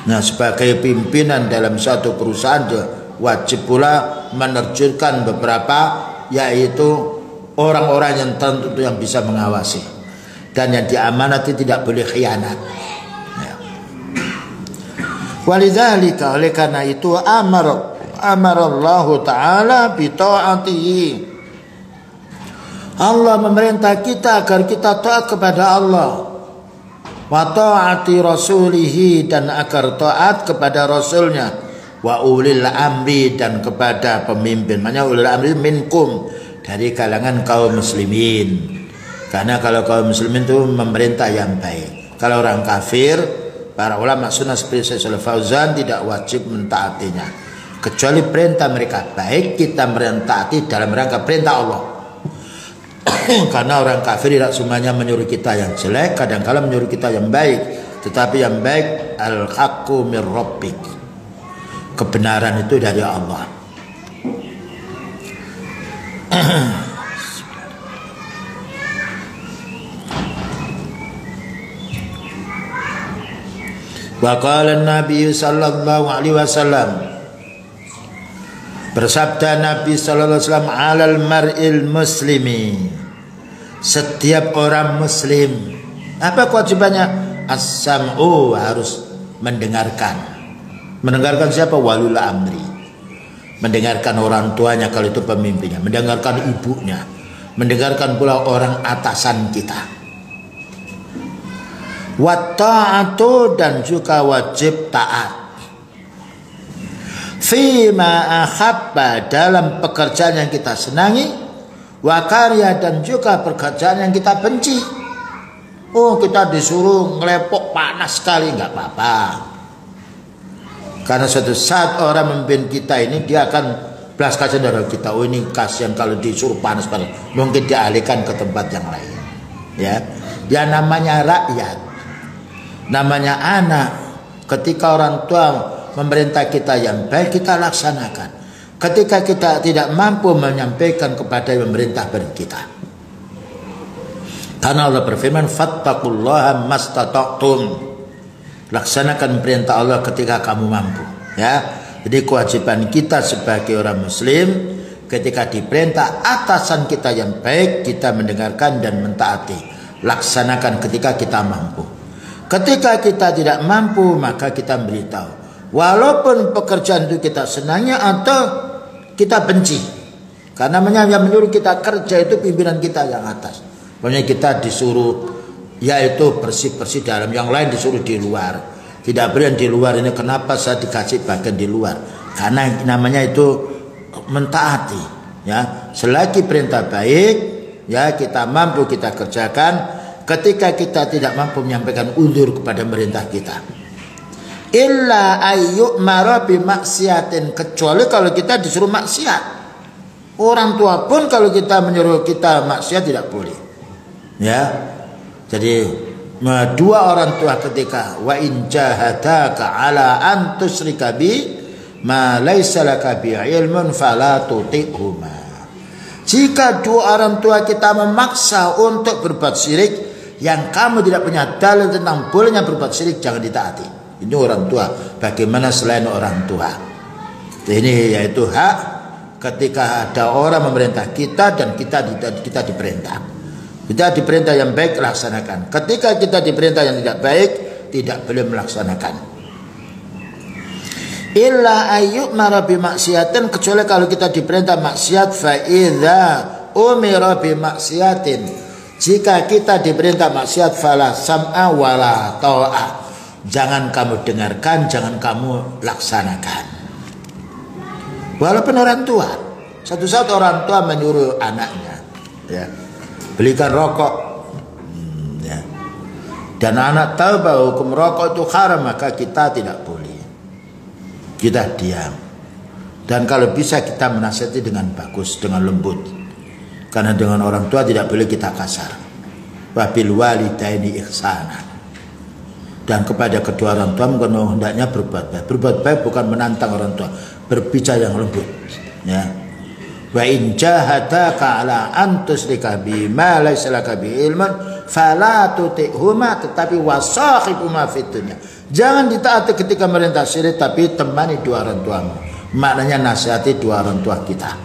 Nah, sebagai pimpinan dalam suatu perusahaan wajib pula menerjunkan beberapa, yaitu orang-orang yang tentu yang bisa mengawasi, dan yang diamanati tidak boleh khianat. Ya. Walidzalika, oleh karena itu amarallahu ta'ala bi ta'atihi. Allah memerintah kita agar kita taat kepada Allah, wa ta'ati rasulihi, dan agar taat kepada rasulnya, wa ulil amri, dan kepada pemimpin. Maknanya ulil amri minkum, dari kalangan kaum muslimin. Karena kalau kaum muslimin itu memerintah yang baik. Kalau orang kafir, para ulama sunnah seperti Syekh Fauzan tidak wajib mentaatinya, kecuali perintah mereka baik, kita mentaati dalam rangka perintah Allah. Karena orang kafir tidak semuanya menyuruh kita yang jelek, kadang-kadang menyuruh kita yang baik. Tetapi yang baik, al-haqqu mir rabbik, kebenaran itu dari Allah. Wa qala an-nabi sallallahu alaihi wasallam, bersabda Nabi sallallahu alaihi wasallam, alal mar'il muslimi, setiap orang muslim apa kewajibannya? As-sam'u, harus mendengarkan. Mendengarkan siapa? Walul amri. Mendengarkan orang tuanya kalau itu pemimpinnya, mendengarkan ibunya, mendengarkan pula orang atasan kita. wa ta'atu dan juga wajib taat. Fima ahabba dalam pekerjaan yang kita senangi, wa karya dan juga pekerjaan yang kita benci. Oh, kita disuruh ngelepok panas sekali, nggak apa-apa. Karena suatu saat orang memimpin kita ini dia akan belas kasihan dari kita. Oh, ini kasihan kalau disuruh panas-panas. Mungkin dialihkan ke tempat yang lain. Ya, ya namanya rakyat, namanya anak. Ketika orang tua memerintah kita yang baik, kita laksanakan. Ketika kita tidak mampu menyampaikan kepada pemerintah kita. Karena Allah berfirman, fattaqullaha mastata'tum. Laksanakan perintah Allah ketika kamu mampu. Ya, jadi kewajiban kita sebagai orang Muslim, ketika diperintah atasan kita yang baik, kita mendengarkan dan mentaati. Laksanakan ketika kita mampu. Ketika kita tidak mampu, maka kita beritahu. Walaupun pekerjaan itu kita senangi atau kita benci. Karena yang menyuruh kita kerja itu pimpinan kita yang atas. Pokoknya kita disuruh yaitu bersih-bersih dalam, yang lain disuruh di luar. Tidak boleh yang di luar ini, kenapa saya dikasih bagian di luar? Karena namanya itu mentaati. Ya, selagi perintah baik, ya kita mampu kita kerjakan. Ketika kita tidak mampu menyampaikan uzur kepada pemerintah kita. Illa ayyu'mara bi maksiatin, kecuali kalau kita disuruh maksiat. Orang tua pun kalau kita menyuruh kita maksiat tidak boleh. Ya, jadi dua orang tua ketika wa in jahadaka ala an tusyrika bi ma laisa laka bi ilmun fala tuti'huma. Jika dua orang tua kita memaksa untuk berbuat syirik yang kamu tidak punya dalil tentang bolehnya berbuat syirik, jangan ditaati. Ini orang tua. Bagaimana selain orang tua? Ini yaitu hak ketika ada orang memerintah kita dan kita diperintah. Kita diperintah yang baik, laksanakan. Ketika kita diperintah yang tidak baik, tidak boleh melaksanakan. Illa ayyu'mara bi maksiatin, kecuali kalau kita diperintah maksiat. Fa idza umira bi maksiatin, jika kita diperintah maksiat, fala sam'a wala ta'ah, jangan kamu dengarkan, jangan kamu laksanakan. Walaupun orang tua, satu saat orang tua menyuruh anaknya, ya, belikan rokok, ya, dan anak tahu bahwa hukum rokok itu haram, maka kita tidak boleh, kita diam. Dan kalau bisa kita menasihati dengan bagus, dengan lembut, karena dengan orang tua tidak boleh kita kasar. Wabil walidaini ihsana, dan kepada kedua orang tua hendaknya berbuat baik. Berbuat baik bukan menantang orang tua, berbicara yang lembut, ya. Wa in jahadaka ala an tusyrika bi ma laysa laka bi ilmun fala tuti'huma, tetapi wasahibhuma fid dunya, jangan ditaati ketika merintah syirik, tapi temani dua orang tuamu. Maknanya nasihati dua orang tua kita.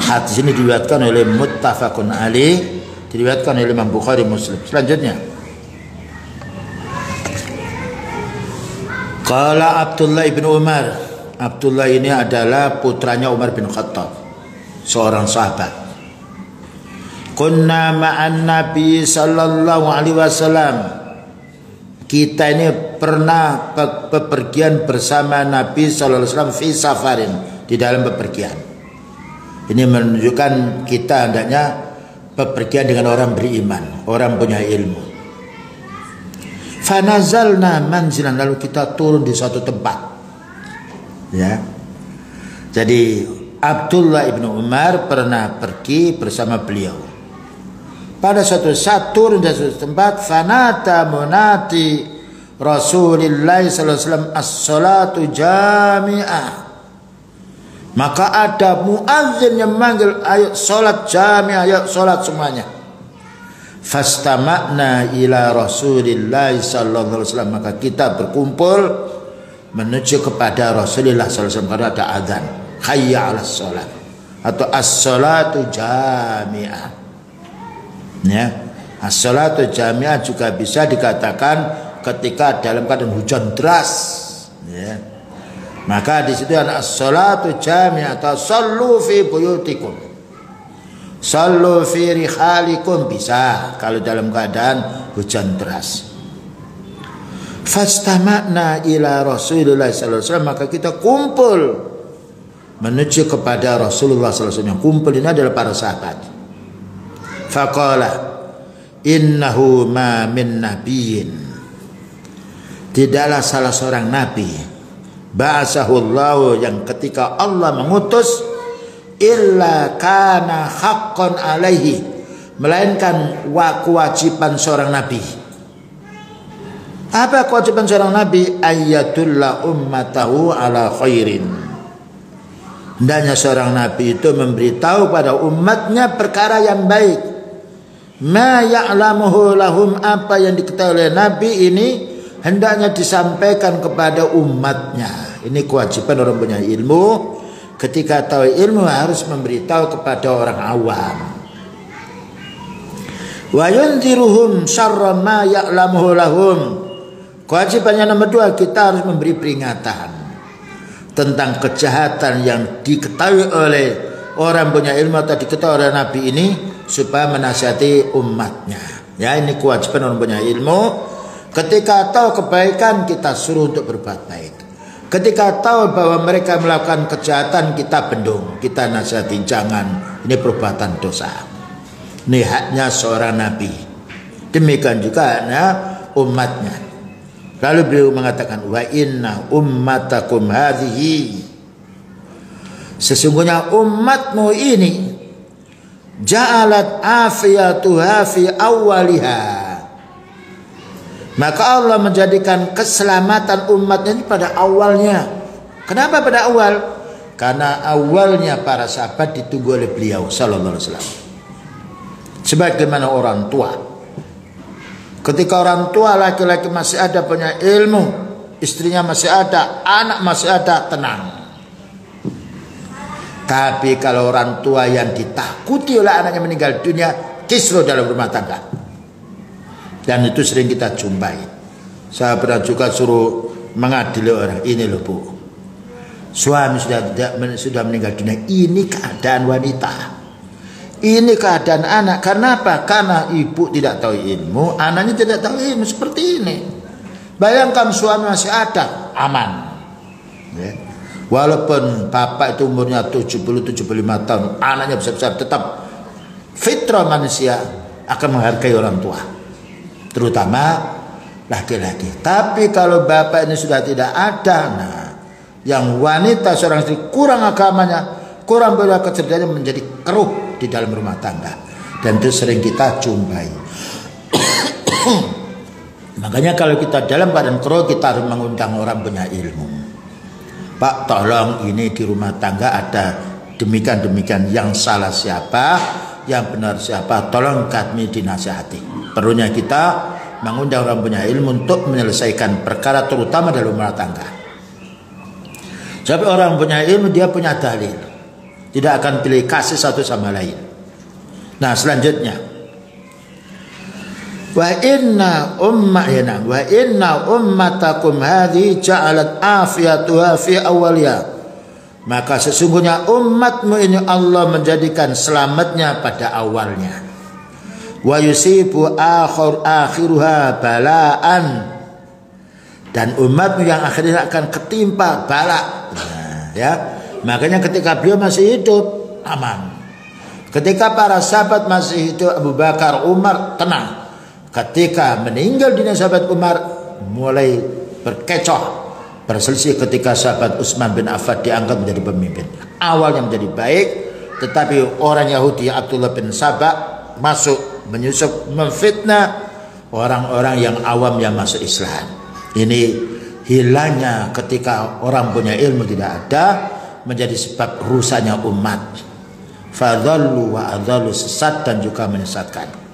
Hadis ini diriwayatkan oleh muttafaqun alaih, diriwayatkan oleh Imam Bukhari Muslim. Selanjutnya, qala Abdullah bin Umar. Abdullah ini adalah putranya Umar bin Khattab, seorang sahabat. Kunna ma'an Nabi sallallahu alaihi wasallam, kita ini pernah bepergian bersama Nabi sallallahu alaihi wasallam fi safarin, di dalam bepergian. Ini menunjukkan kita hendaknya bepergian dengan orang beriman, orang punya ilmu. Fanazalna manzilan, lalu kita turun di suatu tempat. Ya, jadi Abdullah ibnu Umar pernah pergi bersama beliau. Pada suatu saat turun di suatu tempat, fanata munati Rasulullah sallallahu alaihi wasallam as-salatu jami'ah, maka ada muadzin yang manggil, ayo salat jami'ah, ayo salat semuanya. Fastama'na ila Rasulillah sallallahu alaihi wasallam, maka kita berkumpul menuju kepada Rasulullah SAW karena ada azan, hayya 'alas shalah atau as-salatu jami'ah. Ya, as-salatu jami'ah juga bisa dikatakan ketika dalam keadaan hujan deras. Ya, maka di situ ada as-salatu jami'ah atau sallu fi buyutikum. Sallu fi rihalikum, bisa kalau dalam keadaan hujan deras. Fastama'na ila Rasulullah sallallahu alaihi wasallam, maka kita kumpul menuju kepada Rasulullah sallallahu alaihi wasallam. Kumpul ini adalah para sahabat. Faqala innahu ma min nabiyyin, tidaklah salah seorang nabi ba'asahullahu, yang ketika Allah mengutus, illa kana haqqan alaihi, melainkan kewajiban seorang nabi. Apa kewajiban seorang nabi? Ayatullah ummatahu ala khairin, hendaknya seorang nabi itu memberitahu pada umatnya perkara yang baik. Ma ya'lamuhu lahum, apa yang diketahui oleh nabi ini hendaknya disampaikan kepada umatnya. Ini kewajiban orang punya ilmu. Ketika tahu ilmu harus memberitahu kepada orang awam. Wa yunziruhum syarra ma ya'lamuhu lahum. Kewajibannya nomor 2, kita harus memberi peringatan tentang kejahatan yang diketahui oleh orang punya ilmu atau diketahui oleh nabi ini, supaya menasihati umatnya. Ya, ini kewajiban orang punya ilmu. Ketika tahu kebaikan, kita suruh untuk berbuat baik. Ketika tahu bahwa mereka melakukan kejahatan, kita bendung, kita nasihati, jangan, ini perbuatan dosa. Ini haknya seorang nabi. Demikian juga haknya umatnya. Lalu beliau mengatakan, wa inna ummatakum hadhihi, sesungguhnya umatmu ini, ja'alat afiyatuha fi awwaliha, maka Allah menjadikan keselamatan umatnya ini pada awalnya. Kenapa pada awal? Karena awalnya para sahabat ditunggu oleh beliau sallallahu alaihi wasallam. Sebagaimana orang tua, ketika orang tua laki-laki masih ada punya ilmu, istrinya masih ada, anak masih ada, tenang. Tapi kalau orang tua yang ditakuti oleh anaknya meninggal dunia, kisruh dalam rumah tangga. Dan itu sering kita jumpai. Saya pernah juga suruh mengadili orang, ini loh bu, suami sudah meninggal dunia, ini keadaan wanita, ini keadaan anak. Karena apa? Karena ibu tidak tahu ilmu, anaknya tidak tahu ilmu, seperti ini. Bayangkan suami masih ada, aman ya. Walaupun bapak itu umurnya 70-75 tahun, anaknya besar-besar, tetap fitrah manusia akan menghargai orang tua, terutama laki-laki. Tapi kalau bapak ini sudah tidak ada, nah, yang wanita seorang istri kurang agamanya, kurang bela kecerdasannya, menjadi keruh di dalam rumah tangga. Dan itu sering kita jumpai. Makanya kalau kita dalam badan keruh, kita harus mengundang orang punya ilmu. Pak, tolong ini di rumah tangga ada demikian-demikian, yang salah siapa, yang benar siapa, tolong kami dinasihati. Perlunya kita mengundang orang punya ilmu untuk menyelesaikan perkara terutama dalam rumah tangga. Tapi orang punya ilmu, dia punya dalil, tidak akan pilih kasih satu sama lain. Nah, selanjutnya, wa inna ummatakum hadhi ja'alat afiyatuha fi awwaliha, maka sesungguhnya umatmu ini Allah menjadikan selamatnya pada awalnya. Wa yusibu akhiruha balaan, dan umatmu yang akhirnya akan ketimpa bala. Nah, ya, makanya ketika beliau masih hidup aman, ketika para sahabat masih hidup, Abu Bakar, Umar, tenang. Ketika meninggal dunia sahabat Umar, mulai berkecoh, berselisih ketika sahabat Utsman bin Affan diangkat menjadi pemimpin. Awalnya menjadi baik, tetapi orang Yahudi Abdullah bin Sabah masuk, menyusup, memfitnah orang-orang yang awam yang masuk Islam. Ini hilangnya ketika orang punya ilmu tidak ada, menjadi sebab rusaknya umat. Fadhallu wa adhallu, sesat dan juga menyesatkan.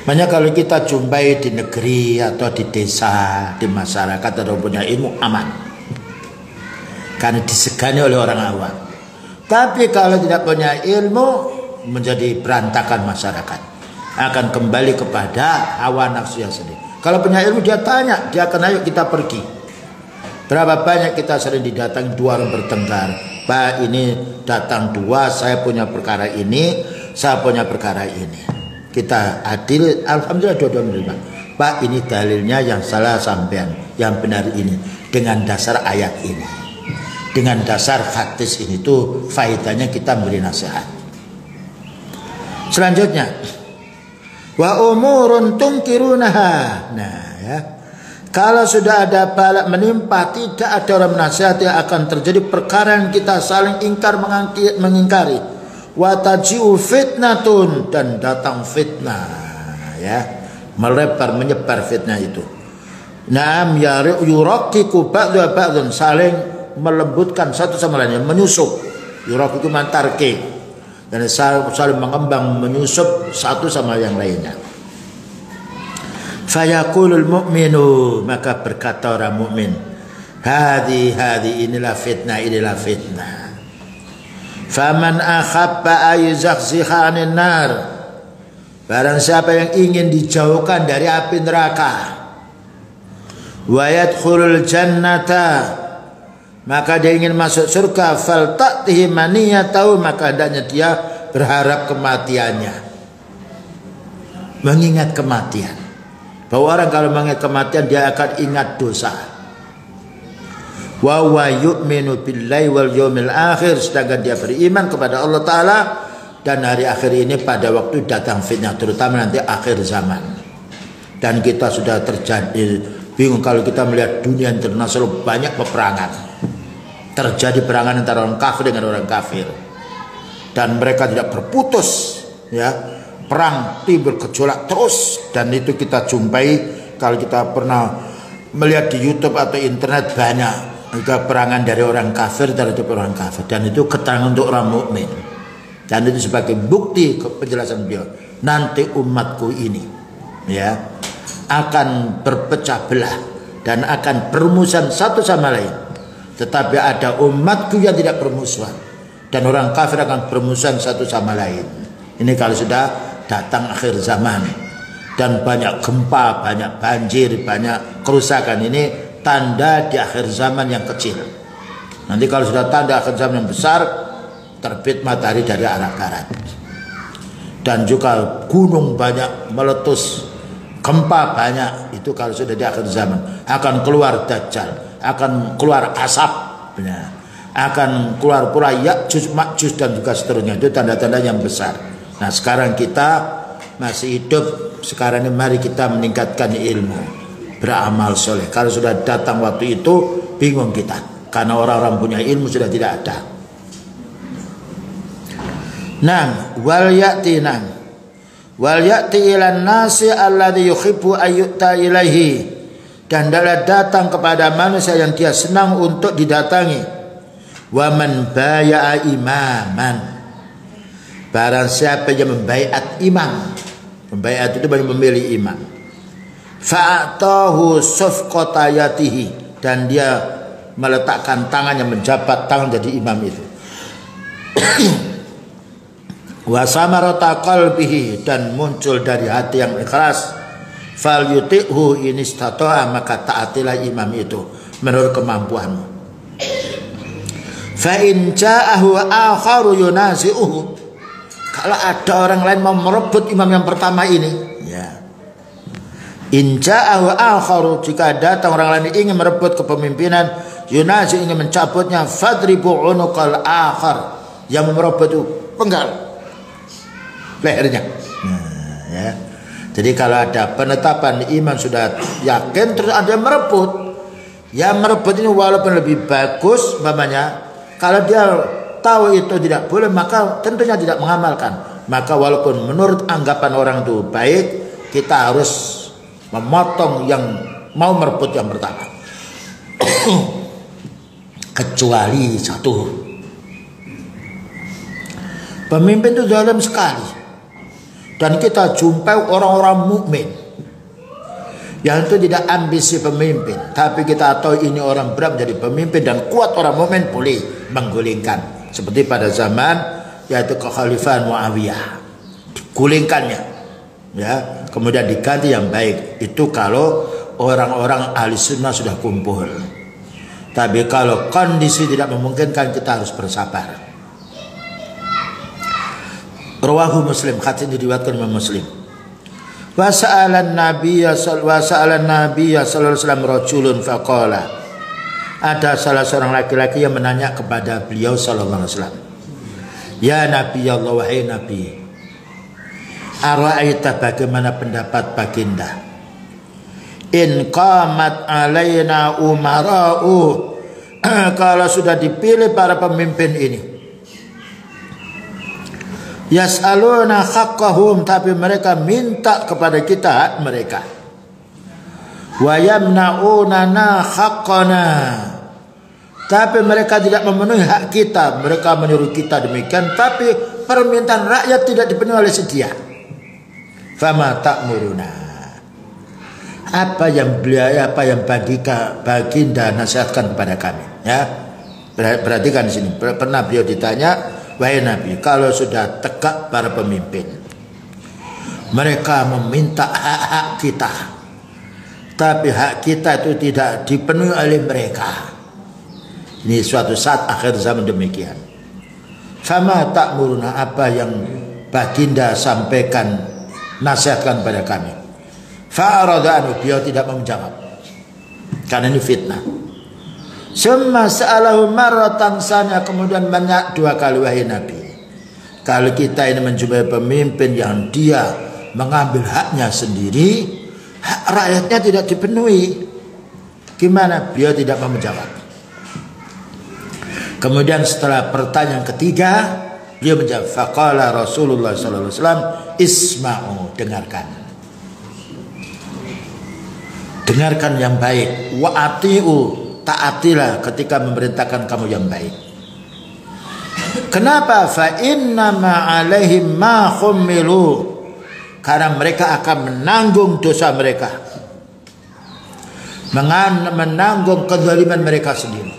Makanya kalau kita jumpai di negeri atau di desa, di masyarakat, atau punya ilmu, aman, karena disegani oleh orang awam. Tapi kalau tidak punya ilmu, menjadi berantakan masyarakat, akan kembali kepada hawa nafsu yang sendiri. Kalau punya ilmu, dia tanya, dia akan, ayo kita pergi. Berapa banyak kita sering didatangi dua orang bertengkar, Pak, ini datang dua, saya punya perkara ini, saya punya perkara ini. Kita adil, alhamdulillah dua-dua menerima. Pak, ini dalilnya yang salah sampean, yang benar ini dengan dasar ayat ini, dengan dasar hadis ini, tuh faedahnya kita beri nasihat. Selanjutnya, wa umurun tungkirunaha. Nah ya, kalau sudah ada balak menimpa, tidak ada orang menasihati, akan terjadi perkara yang kita saling ingkar mengingkari. Wa taji'u fitnatun, dan datang fitnah, ya, melebar menyebar fitnah itu. Naam yuraqiqu ba'du ba'dun, saling melembutkan satu sama lainnya, menyusup. Yuraqiqu mantarke, dan saling mengembang menyusup satu sama yang lainnya. Fayaqulul mu'minu, maka berkata orang mukmin, hadi inilah fitnah, inilah fitnah. Faman akhabba ayuzakhziha 'anil nar, barang siapa yang ingin dijauhkan dari api neraka, wa yadkhulul jannata, maka dia ingin masuk surga, fal ta'tihi maniyatahu, maka hendaknya dia berharap kematiannya, mengingat kematian. Bahwa orang kalau mengingat kematian dia akan ingat dosa. Wa huwa yu'minu billahi wal yawmil akhir, sedangkan dia beriman kepada Allah Ta'ala dan hari akhir ini pada waktu datang fitnah, terutama nanti akhir zaman. Dan kita sudah terjadi bingung kalau kita melihat dunia internasional, banyak peperangan. Terjadi perangan antara orang kafir dengan orang kafir. Dan mereka tidak berputus, ya. Perang timbul gejolak terus, dan itu kita jumpai kalau kita pernah melihat di YouTube atau internet, banyak juga perangan dari orang kafir terhadap orang kafir, dan itu keterangan untuk orang mukmin. Dan itu sebagai bukti penjelasan beliau, nanti umatku ini, ya, akan berpecah belah dan akan bermusuhan satu sama lain. Tetapi ada umatku yang tidak bermusuhan, dan orang kafir akan bermusuhan satu sama lain. Ini kalau sudah datang akhir zaman dan banyak gempa, banyak banjir, banyak kerusakan, ini tanda di akhir zaman yang kecil. Nanti kalau sudah tanda akhir zaman yang besar, terbit matahari dari arah barat, dan juga gunung banyak meletus, gempa banyak, itu kalau sudah di akhir zaman. Akan keluar Dajjal, akan keluar asap, ya, akan keluar pula Ya'juj Ma'juj dan juga seterusnya. Itu tanda-tanda yang besar. Nah, sekarang kita masih hidup, sekarang ini mari kita meningkatkan ilmu, beramal soleh. Kalau sudah datang waktu itu, bingung kita, karena orang-orang punya ilmu sudah tidak ada. Nam wal ya'ti ilan nasi alladhi yuhibbu ayyuta ilaihi, dan adalah datang kepada manusia yang dia senang untuk didatangi. Wa man baya'a imaman, barang siapa yang membaiat imam, membaiat itu berarti memilih imam, fa'atahu sufqatayatihi, dan dia meletakkan tangannya, menjabat tangan jadi imam itu. Wa samarata qalbihi, dan muncul dari hati yang ikhlas, fal yuti'hu in istata'a, maka taatilah imam itu menurut kemampuanmu. Fa in ja'ahu akharu yunazi'uhu, kalau ada orang lain mau merebut imam yang pertama ini, ya. In ja'ahu akharu, jika datang orang lain ingin merebut kepemimpinan, yunazi, ingin mencabutnya, fadribu unuqal akhar, yang merebut itu penggal lehernya. Nah, ya. Jadi kalau ada penetapan imam sudah yakin, terus ada yang merebut, ini walaupun lebih bagus, umpamanya kalau dia tahu itu tidak boleh, maka tentunya tidak mengamalkan. Maka walaupun menurut anggapan orang itu baik, kita harus memotong yang mau merebut yang pertama. Kecuali satu, pemimpin itu zalim sekali, dan kita jumpai orang-orang mukmin yang itu tidak ambisi pemimpin, tapi kita tahu ini orang berat menjadi pemimpin dan kuat, orang mukmin boleh menggulingkan. Seperti pada zaman yaitu kekhalifahan Muawiyah, digulingkannya, ya, kemudian diganti yang baik. Itu kalau orang-orang ahli sunnah sudah kumpul. Tapi kalau kondisi tidak memungkinkan, kita harus bersabar. Rawahu Muslim, hadis ini diriwayatkan Imam Muslim. Wa sa'alan Nabiy sallallahu alaihi wasallam rajulun faqala. Ada salah seorang laki-laki yang menanya kepada beliau sallallahu alaihi wasallam. Ya Nabi Allah, wahai Nabi, ara'aita, bagaimana pendapat baginda? In qamat alaina umara'u, kalau sudah dipilih para pemimpin ini, yas'aluna haqqahum, tapi mereka minta kepada kita hak mereka, wa yamna'unana haqqana, tapi mereka tidak memenuhi hak kita. Mereka menyuruh kita demikian, tapi permintaan rakyat tidak dipenuhi oleh sedia. Fama ta'muruna, apa yang baginda nasihatkan kepada kami? Ya, perhatikan di sini. Pernah beliau ditanya, wahai Nabi, kalau sudah tegak para pemimpin, mereka meminta hak-hak kita, tapi hak kita itu tidak dipenuhi oleh mereka. Ini suatu saat akhir zaman demikian. Fama ta'muruna, apa yang baginda sampaikan, nasihatkan pada kami? Fa'arada anhu, beliau tidak menjawab, karena ini fitnah. Summa sa'alahu marratan saniyah, kemudian banyak dua kali, wahai Nabi, kalau kita ini menjumpai pemimpin yang dia mengambil haknya sendiri, hak rakyatnya tidak dipenuhi, gimana? Beliau tidak mau menjawab. Kemudian setelah pertanyaan ketiga, beliau menjawab, faqala Rasulullah sallallahu alaihi wasallam, isma'u, dengarkan. Dengarkan yang baik. Wa ati'u, taatilah ketika memerintahkan kamu yang baik. Kenapa? Fa inna ma alaihim ma khummilu, karena mereka akan menanggung dosa mereka, menanggung kezaliman mereka sendiri.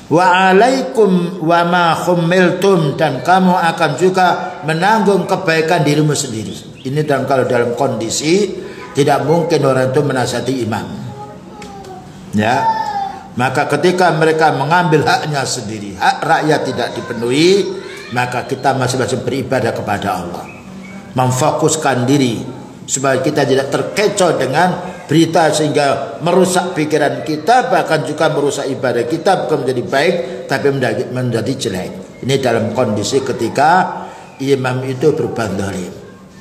Wa alaikum wa ma khummiltum, dan kamu akan juga menanggung kebaikan dirimu sendiri. Ini kalau dalam kondisi tidak mungkin orang itu menasihati imam, ya, maka ketika mereka mengambil haknya sendiri, hak rakyat tidak dipenuhi, maka kita masing-masing beribadah kepada Allah, memfokuskan diri supaya kita tidak terkecoh dengan berita sehingga merusak pikiran kita, bahkan juga merusak ibadah kita, bukan menjadi baik tapi menjadi jelek. Ini dalam kondisi ketika imam itu berbuat zalim.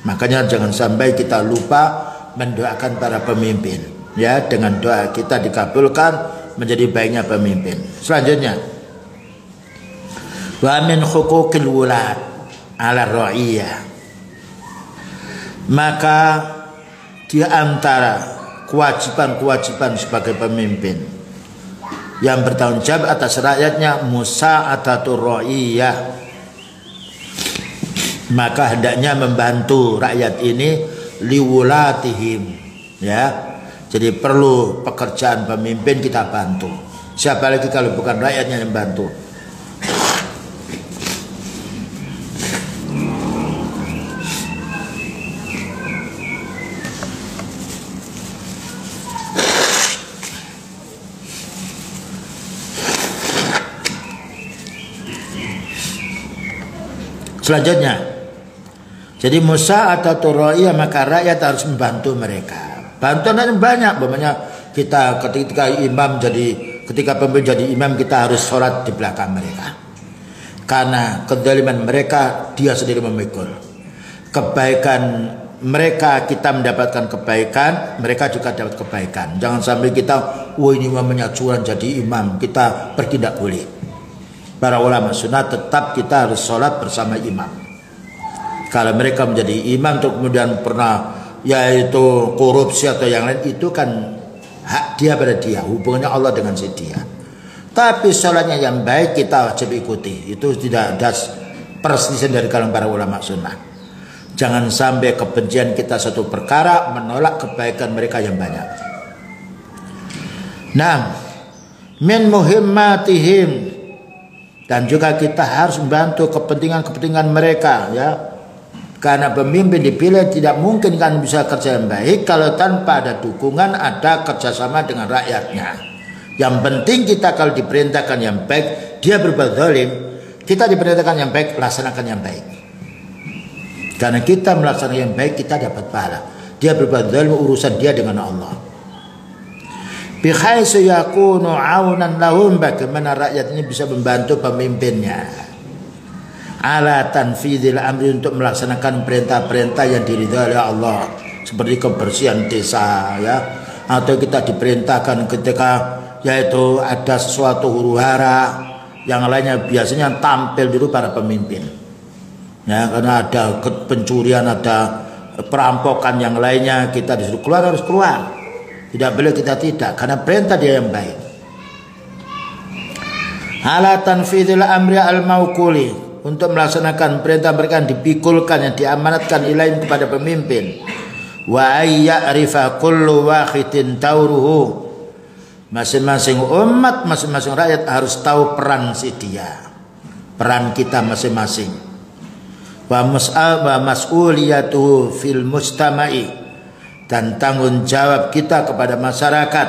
Makanya jangan sampai kita lupa mendoakan para pemimpin, ya, dengan doa kita dikabulkan menjadi baiknya pemimpin. Selanjutnya, wa min huquqil wulad ala ra'iyah, maka di antara kewajiban-kewajiban sebagai pemimpin yang bertanggung jawab atas rakyatnya, musa'atatur ra'iyah, maka hendaknya membantu rakyat ini liwulatihim, ya. Jadi perlu pekerjaan pemimpin kita bantu. Siapa lagi kalau bukan rakyatnya yang bantu? Selanjutnya, jadi musa'atatur ra'iyah, maka rakyat harus membantu mereka. Bantuan yang banyak, umpamanya kita ketika pemimpin jadi imam, kita harus sholat di belakang mereka, karena kezaliman mereka dia sendiri memikul. Kebaikan mereka kita mendapatkan kebaikan, mereka juga dapat kebaikan. Jangan sampai kita, ini imamnya curang jadi imam, kita pergi, tidak boleh. Para ulama sunnah tetap kita harus sholat bersama imam. Kalau mereka menjadi imam terus kemudian pernah yaitu korupsi atau yang lain, itu kan hak dia pada dia, hubungannya Allah dengan si dia. Tapi sholatnya yang baik kita wajib ikuti. Itu tidak ada perselisihan dari kalangan para ulama sunnah. Jangan sampai kebencian kita satu perkara menolak kebaikan mereka yang banyak. Nah, min muhimmatihim, dan juga kita harus membantu kepentingan-kepentingan mereka, ya. Karena pemimpin dipilih tidak mungkin kan bisa kerja yang baik kalau tanpa ada dukungan, ada kerjasama dengan rakyatnya. Yang penting kita kalau diperintahkan yang baik, dia berbuat zalim, kita diperintahkan yang baik, laksanakan yang baik. Karena kita melaksanakan yang baik, kita dapat pahala. Dia berbuat zalim, urusan dia dengan Allah. Bihaitsu yakunu aunan lahum, bagaimana rakyat ini bisa membantu pemimpinnya ala tanfidil amri, untuk melaksanakan perintah-perintah yang diridhai oleh Allah, seperti kebersihan desa, ya, atau kita diperintahkan ketika yaitu ada sesuatu huru-hara yang lainnya, biasanya tampil dulu para pemimpin, ya, karena ada pencurian, ada perampokan yang lainnya, kita disuruh keluar, harus keluar, tidak boleh kita tidak, karena perintah dia yang baik. Ala tanfidil amri al-mauquli, untuk melaksanakan perintah mereka yang dipikulkan, yang diamanatkan ilaih kepada pemimpin. Wa ayya'rifa kullu wahidin tauruhu, masing-masing umat, masing-masing rakyat harus tahu peran si dia, peran kita masing-masing. Wa mas'uliyatuhu fil mujtama'i, dan tanggung jawab kita kepada masyarakat,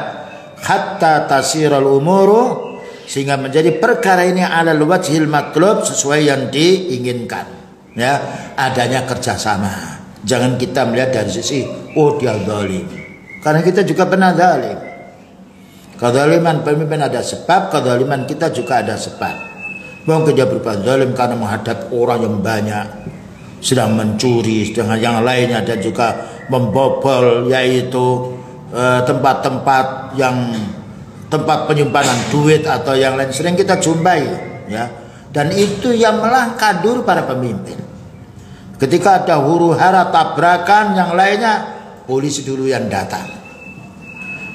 hatta tasiral umuru, sehingga menjadi perkara ini alal wajhil matlub, sesuai yang diinginkan, ya, adanya kerjasama. Jangan kita melihat dari sisi oh dia zalim, karena kita juga pernah zalim. Kezaliman pemimpin ada sebab, kezaliman kita juga ada sebab. Mungkin dia berbuat zalim karena menghadap orang yang banyak, sedang mencuri, sedangkan yang lainnya, dan juga membobol yaitu tempat-tempat yang tempat penyimpanan duit atau yang lain, sering kita jumpai, ya. Dan itu yang melangkah dulu para pemimpin. Ketika ada huru-hara, tabrakan, yang lainnya, polisi dulu yang datang.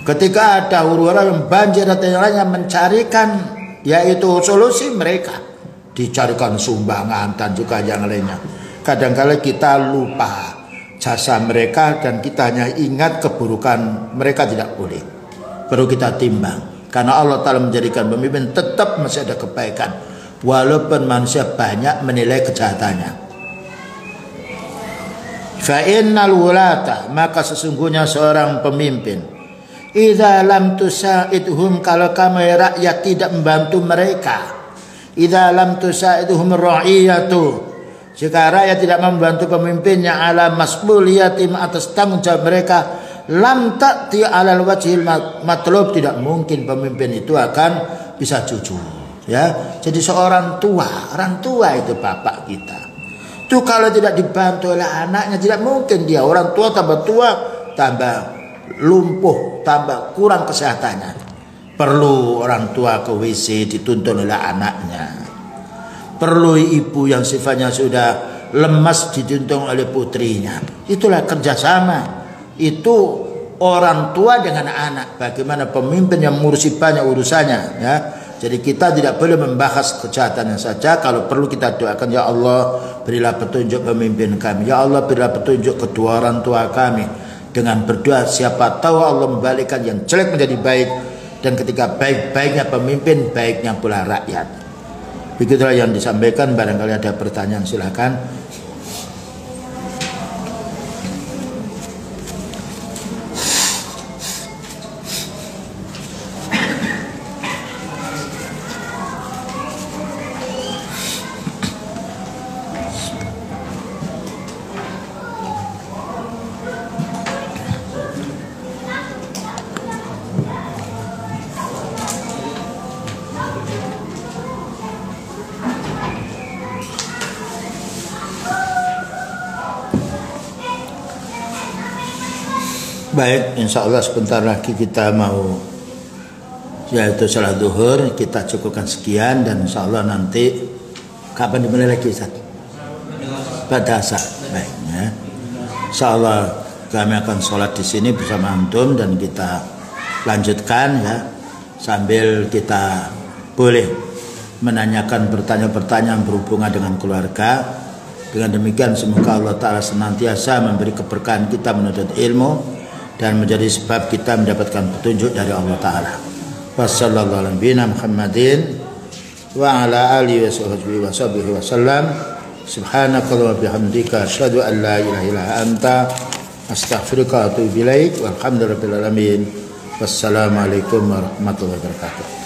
Ketika ada huru-hara yang banjir atau yang lainnya, mencarikan yaitu solusi, mereka dicarikan sumbangan dan juga yang lainnya. Kadang-kadang kita lupa jasa mereka dan kita hanya ingat keburukan mereka, tidak boleh. Perlu kita timbang, karena Allah Ta'ala menjadikan pemimpin tetap masih ada kebaikan, walaupun manusia banyak menilai kejahatannya. Fa innal wulata, maka sesungguhnya seorang pemimpin, idza lam tusaidhum, kalau kamu rakyat tidak membantu mereka, idza lam tusaidhum ra'iyatu, jika rakyat tidak membantu pemimpinnya ala mas'uliyatim, atas tanggung jawab mereka, lam ta'ti alal wajhil matlub, tidak mungkin pemimpin itu akan bisa jujur, ya. Jadi seorang tua, orang tua itu bapak kita, itu kalau tidak dibantu oleh anaknya, tidak mungkin dia, orang tua tambah lumpuh, tambah kurang kesehatannya. Perlu orang tua ke WC dituntun oleh anaknya. Perlu ibu yang sifatnya sudah lemas dituntun oleh putrinya. Itulah kerjasama. Itu orang tua dengan anak. Bagaimana pemimpin yang mengurusi banyak urusannya, ya. Jadi kita tidak boleh membahas kejahatannya saja. Kalau perlu kita doakan, ya Allah berilah petunjuk pemimpin kami, ya Allah berilah petunjuk kedua orang tua kami. Dengan berdoa, siapa tahu Allah membalikkan yang jelek menjadi baik, dan ketika baik-baiknya pemimpin, baiknya pula rakyat. Begitulah yang disampaikan. Barangkali ada pertanyaan, silakan. Baik, insya Allah sebentar lagi kita mau yaitu salat zuhur, kita cukupkan sekian, dan insya Allah nanti kapan dimulai lagi Ustaz? Pada asar. Baik, ya. Insya Allah kami akan sholat di sini bersama antum, dan kita lanjutkan, ya, sambil kita boleh menanyakan pertanyaan-pertanyaan berhubungan dengan keluarga. Dengan demikian semoga Allah Ta'ala senantiasa memberi keberkahan kita menuntut ilmu, dan menjadi sebab kita mendapatkan petunjuk dari Allah Ta'ala. Wassallallahu ala nabiyina Muhammadin wa ala alihi wa sahbihi wa sallam. Subhanakallahumma wa bihamdika asyhadu an la ilaha illa anta astaghfiruka wa atubu ilaik. Walhamdulillahirabbil alamin. Wassalamualaikum warahmatullahi wabarakatuh.